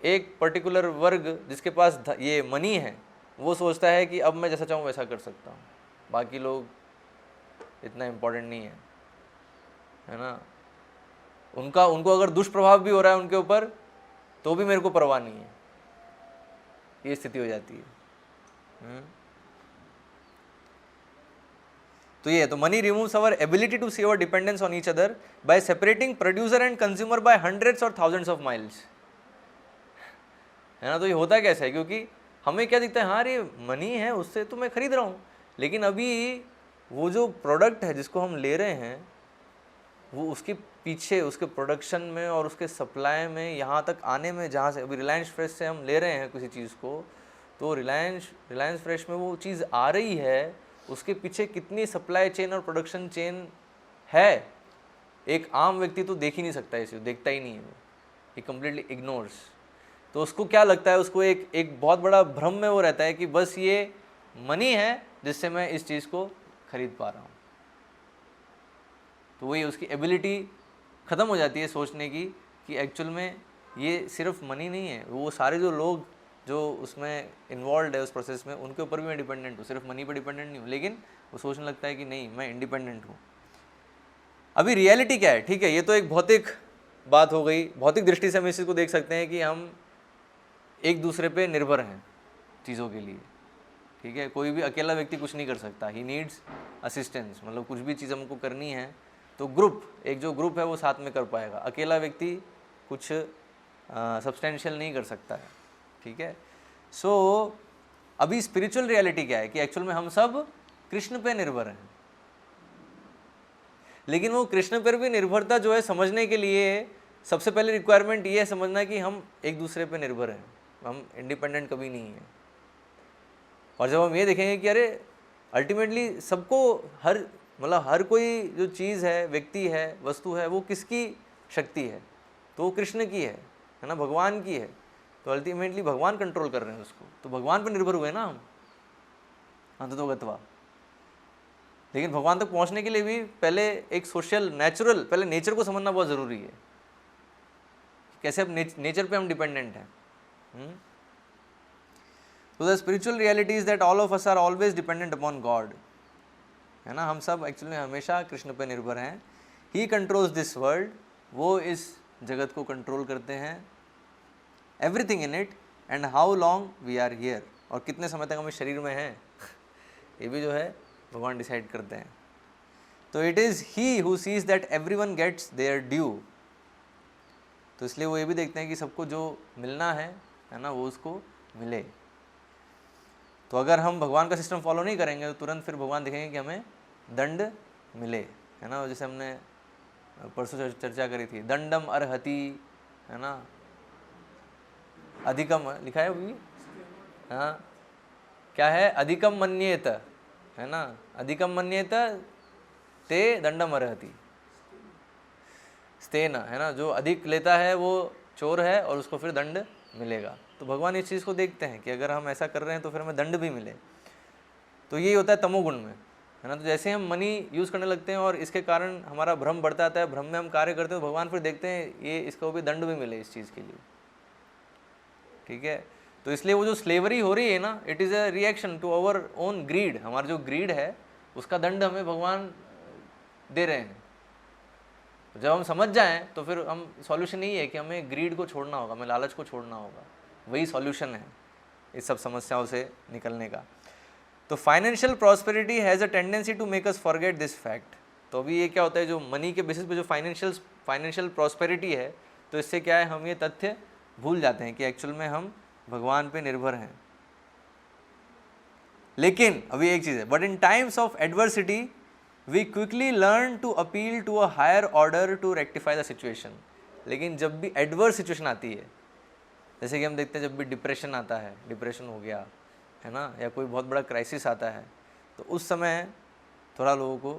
एक पर्टिकुलर वर्ग जिसके पास ये मनी है वो सोचता है कि अब मैं जैसा चाहूँ वैसा कर सकता हूँ, बाकी लोग इतना इम्पोर्टेंट नहीं है ना। उनको अगर दुष्प्रभाव भी हो रहा है उनके ऊपर तो भी मेरे को परवाह नहीं है, ये स्थिति हो जाती है। तो ये तो money removes our ability to see our dependence on each other by separating producer and consumer by hundreds और थाउजेंड्स ऑफ माइल्स, है ना। तो ये होता कैसे है, क्योंकि हमें क्या दिखता है, हाँ अरे मनी है उससे तो मैं खरीद रहा हूँ, लेकिन अभी वो जो प्रोडक्ट है जिसको हम ले रहे हैं वो उसके पीछे, उसके प्रोडक्शन में और उसके सप्लाई में, यहाँ तक आने में, जहाँ से अभी रिलायंस फ्रेश से हम ले रहे हैं किसी चीज़ को, तो रिलायंस फ्रेश में वो चीज़ आ रही है, उसके पीछे कितनी सप्लाई चेन और प्रोडक्शन चेन है, एक आम व्यक्ति तो देख ही नहीं सकता, इसे देखता ही नहीं है, ये कम्प्लीटली इग्नोर्स। तो उसको क्या लगता है, उसको एक बहुत बड़ा भ्रम में वो रहता है कि बस ये मनी है जिससे मैं इस चीज़ को खरीद पा रहा हूँ। तो वही उसकी एबिलिटी ख़त्म हो जाती है सोचने की कि एक्चुअल में ये सिर्फ मनी नहीं है, वो सारे जो लोग जो उसमें इन्वॉल्व है उस प्रोसेस में, उनके ऊपर भी मैं डिपेंडेंट हूँ, सिर्फ मनी पर डिपेंडेंट नहीं हूँ। लेकिन वो सोचने लगता है कि नहीं, मैं इंडिपेंडेंट हूँ। अभी रियलिटी क्या है, ठीक है, ये तो एक भौतिक बात हो गई, भौतिक दृष्टि से हम इस चीज़ को देख सकते हैं कि हम एक दूसरे पे निर्भर हैं चीज़ों के लिए, ठीक है। कोई भी अकेला व्यक्ति कुछ नहीं कर सकता, ही नीड्स असिस्टेंस, मतलब कुछ भी चीज़ हमको करनी है तो ग्रुप, एक जो ग्रुप है वो साथ में कर पाएगा, अकेला व्यक्ति कुछ सब्सटेंशियल नहीं कर सकता है, ठीक है। सो अभी स्पिरिचुअल रियलिटी क्या है कि एक्चुअल में हम सब कृष्ण पे निर्भर हैं, लेकिन वो कृष्ण पर भी निर्भरता जो है समझने के लिए सबसे पहले रिक्वायरमेंट ये है समझना कि हम एक दूसरे पे निर्भर हैं, हम इंडिपेंडेंट कभी नहीं हैं। और जब हम ये देखेंगे कि अरे अल्टीमेटली सबको हर कोई जो चीज़ है, व्यक्ति है, वस्तु है, वो किसकी शक्ति है, तो वो कृष्ण की है ना, भगवान की है। तो अल्टीमेटली भगवान कंट्रोल कर रहे हैं उसको, तो भगवान पर निर्भर हुए ना हम अंततोगत्वा। लेकिन भगवान तक पहुंचने के लिए भी पहले एक सोशल नेचुरल, पहले नेचर को समझना बहुत ज़रूरी है, कैसे अब नेचर पे हम डिपेंडेंट हैं। तो the spiritual reality is that all of us are always dependent upon God, है ना। हम सब एक्चुअली हमेशा कृष्ण पे निर्भर हैं। ही कंट्रोल्स दिस वर्ल्ड, वो इस जगत को कंट्रोल करते हैं, everything in it, and how long we are here, और कितने समय तक हम इस शरीर में हैं ये भी जो है भगवान डिसाइड करते हैं। तो it is he who sees that everyone gets their due, तो इसलिए वो ये भी देखते हैं कि सबको जो मिलना है ना, वो उसको मिले। तो अगर हम भगवान का सिस्टम फॉलो नहीं करेंगे तो तुरंत फिर भगवान देखेंगे कि हमें दंड मिले, है ना। जैसे हमने परसों चर्चा करी थी, दंडम अर्हति, है ना, अधिकम लिखा है अभी, हाँ क्या है, अधिकम मन्येत, है ना, अधिकम मन्येत ते दंडम अर्हति, स्तेन, है ना, जो अधिक लेता है वो चोर है और उसको फिर दंड मिलेगा। तो भगवान इस चीज़ को देखते हैं कि अगर हम ऐसा कर रहे हैं तो फिर हमें दंड भी मिले। तो यही होता है तमोगुण में, है ना। तो जैसे हम मनी यूज़ करने लगते हैं और इसके कारण हमारा भ्रम बढ़ता आता है, भ्रम में हम कार्य करते हैं, तो भगवान फिर देखते हैं ये इसको भी दंड भी मिले इस चीज़ के लिए, ठीक है। तो इसलिए वो जो स्लेवरी हो रही है ना, it is a reaction to our own greed, हमारा जो ग्रीड है उसका दंड हमें भगवान दे रहे हैं। जब हम समझ जाएं तो फिर हम सॉल्यूशन यही है कि हमें ग्रीड को छोड़ना होगा, हमें लालच को छोड़ना होगा, वही सॉल्यूशन है इस सब समस्याओं से निकलने का। तो financial prosperity has a tendency to make us forget this fact. तो अभी ये क्या होता है, जो मनी के बेसिस पे जो फाइनेंशियल प्रॉस्पेरिटी है, तो इससे क्या है, हम ये तथ्य भूल जाते हैं कि एक्चुअल में हम भगवान पे निर्भर हैं। लेकिन अभी एक चीज़ है, but in times of adversity we quickly learn to appeal to a higher order to rectify the situation. लेकिन जब भी एडवर्स सिचुएशन आती है, जैसे कि हम देखते हैं जब भी डिप्रेशन आता है, डिप्रेशन हो गया, है ना, या कोई बहुत बड़ा क्राइसिस आता है, तो उस समय थोड़ा लोगों को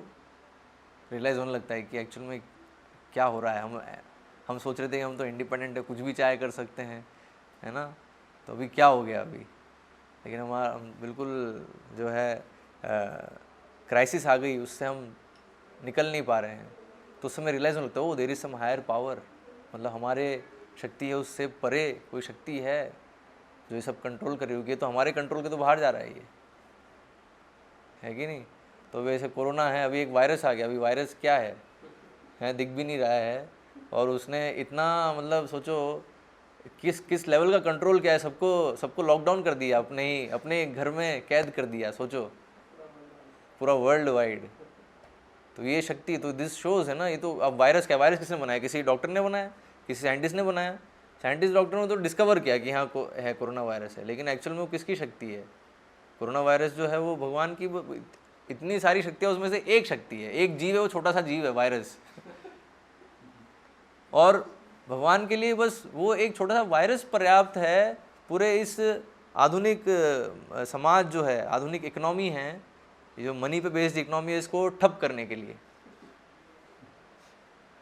रियलाइज़ होने लगता है कि एक्चुअल में क्या हो रहा है। हम सोच रहे थे कि हम तो इंडिपेंडेंट है, कुछ भी चाहे कर सकते हैं, है ना, तो अभी क्या हो गया अभी। लेकिन हम बिल्कुल जो है क्राइसिस आ गई, उससे हम निकल नहीं पा रहे हैं। तो उस समय रियलाइज़ होने लगता है, O there is some higher power, मतलब हमारे शक्ति है उससे परे कोई शक्ति है जो ये सब कंट्रोल कर रही होगी, तो हमारे कंट्रोल के तो बाहर जा रहा है, ये है कि नहीं। तो वैसे कोरोना है, अभी एक वायरस आ गया, अभी वायरस क्या है दिख भी नहीं रहा है, और उसने इतना मतलब सोचो किस किस लेवल का कंट्रोल किया है, सबको लॉकडाउन कर दिया, अपने घर में कैद कर दिया, सोचो पूरा वर्ल्ड वाइड। तो ये शक्ति, तो दिस शोज है ना, ये तो अब वायरस क्या, वायरस किसने बनाया, किसी डॉक्टर ने बनाया, किसी साइंटिस्ट ने बनाया, साइंटिस्ट डॉक्टर ने तो डिस्कवर किया कि हाँ है कोरोना वायरस है, लेकिन एक्चुअल में वो किसकी शक्ति है? कोरोना वायरस जो है वो भगवान की, इतनी सारी शक्तियाँ उसमें से एक शक्ति है, एक जीव है, वो छोटा सा जीव है वायरस और भगवान के लिए बस वो एक छोटा सा वायरस पर्याप्त है पूरे इस आधुनिक समाज जो है, आधुनिक इकोनॉमी है, जो मनी पे बेस्ड इकोनॉमी है, इसको ठप करने के लिए।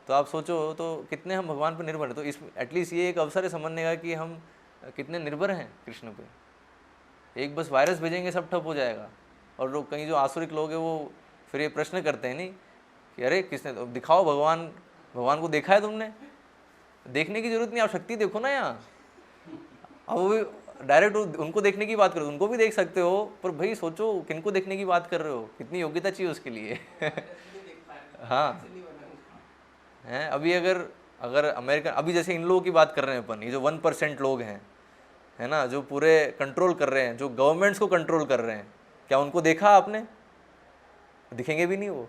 तो आप सोचो तो कितने हम भगवान पर निर्भर हैं। तो इस एटलीस्ट ये एक अवसर है समझने का कि हम कितने निर्भर हैं कृष्ण पे। एक बस वायरस भेजेंगे सब ठप हो जाएगा। और लोग, कहीं जो आसुरिक लोग हैं वो फिर ये प्रश्न करते हैं नहीं कि अरे किसने, तो दिखाओ भगवान को देखा है तुमने? देखने की जरूरत नहीं, आप शक्ति देखो ना यहाँ। अब वो डायरेक्ट उनको देखने की बात करो, उनको भी देख सकते हो, पर भाई सोचो किनको देखने की बात कर रहे हो, कितनी योग्यता चाहिए उसके लिए हाँ हैं। अभी अगर अमेरिका, अभी जैसे इन लोगों की बात कर रहे हैं अपन, ये जो 1% लोग हैं, है ना, जो पूरे कंट्रोल कर रहे हैं, जो गवर्नमेंट्स को कंट्रोल कर रहे हैं, क्या उनको देखा आपने? दिखेंगे भी नहीं वो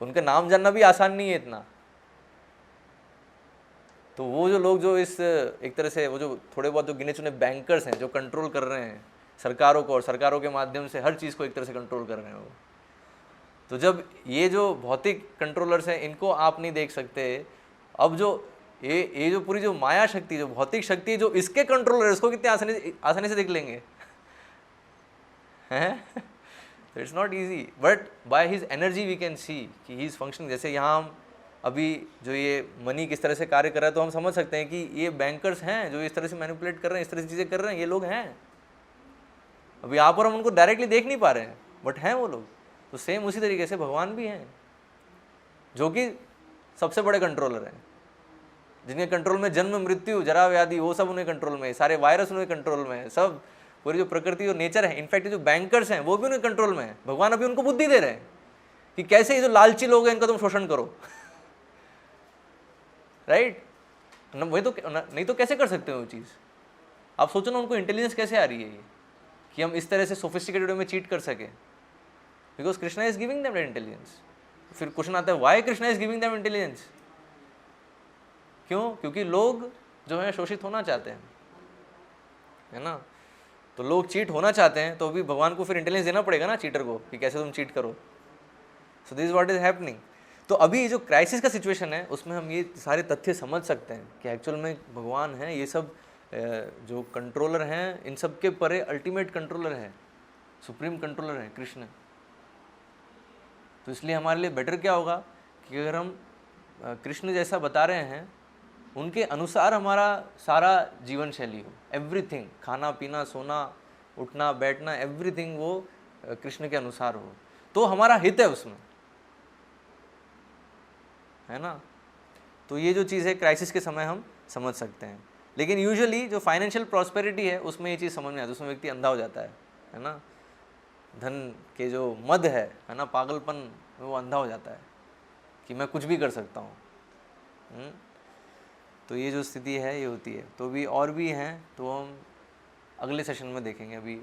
उनका नाम जानना भी आसान नहीं है इतना। तो वो जो लोग जो इस एक तरह से वो जो थोड़े बहुत जो गिने चुने बैंकर्स हैं जो कंट्रोल कर रहे हैं सरकारों को, और सरकारों के माध्यम से हर चीज़ को एक तरह से कंट्रोल कर रहे हैं वो, तो जब ये जो भौतिक कंट्रोलर्स हैं इनको आप नहीं देख सकते, अब जो ये जो पूरी जो माया शक्ति, जो भौतिक शक्ति, जो इसके कंट्रोलर, इसको कितने आसानी से देख लेंगे हैं? तो it's not easy, but by his energy we can see कि ही इज फंक्शनिंग। जैसे यहाँ हम अभी जो ये मनी किस तरह से कार्य कर रहा है, तो हम समझ सकते हैं कि ये बैंकर्स हैं जो इस तरह से मैनिपुलेट कर रहे हैं, इस तरह से चीज़ें कर रहे हैं, ये लोग हैं। अभी आप और हम उनको डायरेक्टली देख नहीं पा रहे हैं, बट हैं वो लोग। तो सेम उसी तरीके से भगवान भी हैं, जो कि सबसे बड़े कंट्रोलर हैं, जिनके कंट्रोल में जन्म मृत्यु जरा व्याधि वो सब उन्हें कंट्रोल में है, सारे वायरस उन्हें कंट्रोल में है, सब पूरी जो प्रकृति और नेचर है, इनफैक्ट जो बैंकर्स हैं वो भी उन्हें कंट्रोल में है। भगवान अभी उनको बुद्धि दे रहे हैं कि कैसे ये जो लालची लोग हैं इनका तुम शोषण करो राइट? वही तो, नहीं तो कैसे कर सकते हो वो चीज़? आप सोचो ना, उनको इंटेलिजेंस कैसे आ रही है ये कि हम इस तरह से सोफिस्टिकेटेड वे में चीट कर सके, because Krishna is giving them intelligence. फिर क्वेश्चन आता है why Krishna is giving them intelligence? क्यों? क्योंकि लोग जो है शोषित होना चाहते हैं, है ना। तो लोग चीट होना चाहते हैं, तो अभी भगवान को फिर इंटेलिजेंस देना पड़ेगा ना चीटर को कि कैसे तुम चीट करो। So this is what is happening. तो अभी जो क्राइसिस का सिचुएशन है उसमें हम ये सारे तथ्य समझ सकते हैं कि एक्चुअल में भगवान है, ये सब जो कंट्रोलर हैं इन सब के परे अल्टीमेट कंट्रोलर है, सुप्रीम कंट्रोलर है कृष्ण। तो इसलिए हमारे लिए बेटर क्या होगा कि अगर हम कृष्ण जैसा बता रहे हैं उनके अनुसार हमारा सारा जीवन शैली हो, एवरीथिंग, खाना पीना सोना उठना बैठना एवरीथिंग वो कृष्ण के अनुसार हो, तो हमारा हित है उसमें, है ना। तो ये जो चीज़ है क्राइसिस के समय हम समझ सकते हैं। लेकिन यूजुअली जो फाइनेंशियल प्रॉस्पेरिटी है उसमें ये चीज़ समझ में आती है, उसमें व्यक्ति अंधा हो जाता है ना। धन के जो मद है ना, पागलपन में वो अंधा हो जाता है कि मैं कुछ भी कर सकता हूँ। तो ये जो स्थिति है ये होती है। तो भी और भी हैं, तो हम अगले सेशन में देखेंगे, अभी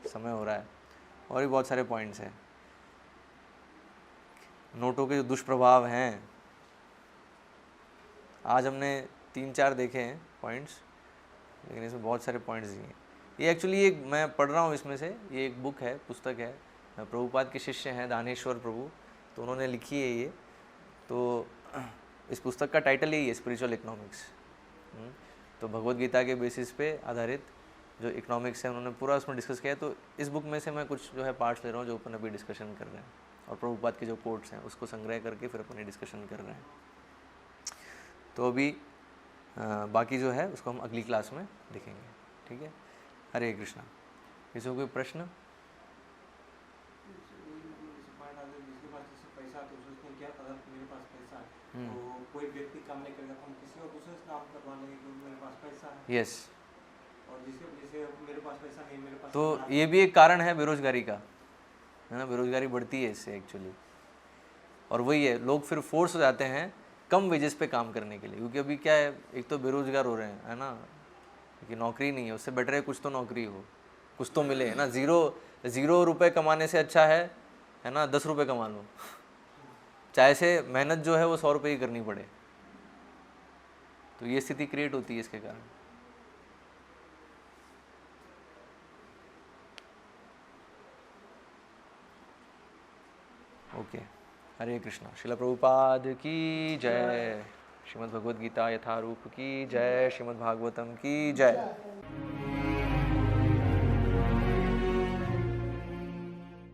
समय हो रहा है, और भी बहुत सारे पॉइंट्स हैं। नोटों के जो दुष्प्रभाव हैं, आज हमने 3-4 देखे हैं पॉइंट्स, लेकिन इसमें बहुत सारे पॉइंट्स दिए हैं। ये एक्चुअली एक मैं पढ़ रहा हूँ इसमें से, ये एक बुक है, पुस्तक है, प्रभुपाद के शिष्य हैं दानेश्वर प्रभु, तो उन्होंने लिखी है ये। तो इस पुस्तक का टाइटल यही है, स्पिरिचुअल इकोनॉमिक्स। तो भगवद गीता के बेसिस पे आधारित जो इकोनॉमिक्स है उन्होंने पूरा उसमें डिस्कस किया है। तो इस बुक में से मैं कुछ जो है पार्ट्स ले रहा हूँ जो अपन अभी डिस्कशन कर रहे हैं, और प्रभुपाद के जो कोट्स हैं उसको संग्रह करके फिर अपन डिस्कशन कर रहे हैं। तो अभी बाकी जो है उसको हम अगली क्लास में देखेंगे, ठीक है। हरे कृष्णा। किसी को कोई प्रश्न? कोई व्यक्ति काम नहीं करेगा, हम किसी और दूसरे से काम करवा लेंगे क्योंकि मेरे पास पैसा है। यस। और जिसे मेरे पास पैसा नहीं, मेरे पास तो ये भी एक कारण है बेरोजगारी का, है ना। बेरोजगारी बढ़ती है इससे एक्चुअली, और वही है, लोग फिर फोर्स हो जाते हैं कम वेजेस पे काम करने के लिए, क्योंकि अभी क्या है, एक तो बेरोजगार हो रहे हैं, है ना, कि नौकरी नहीं है, उससे बेटर है कुछ तो नौकरी हो, कुछ तो मिले, है ना। ज़ीरो रुपए कमाने से अच्छा है ना, 10 रुपये कमा लो, चाहे से मेहनत जो है वो 100 रुपये ही करनी पड़े। तो ये स्थिति क्रिएट होती है इसके कारण। ओके, हरे कृष्णा। श्रील प्रभुपाद की जय। श्रीमद् भगवद गीता यथारूप की जय। श्रीमद् भागवतम की जय।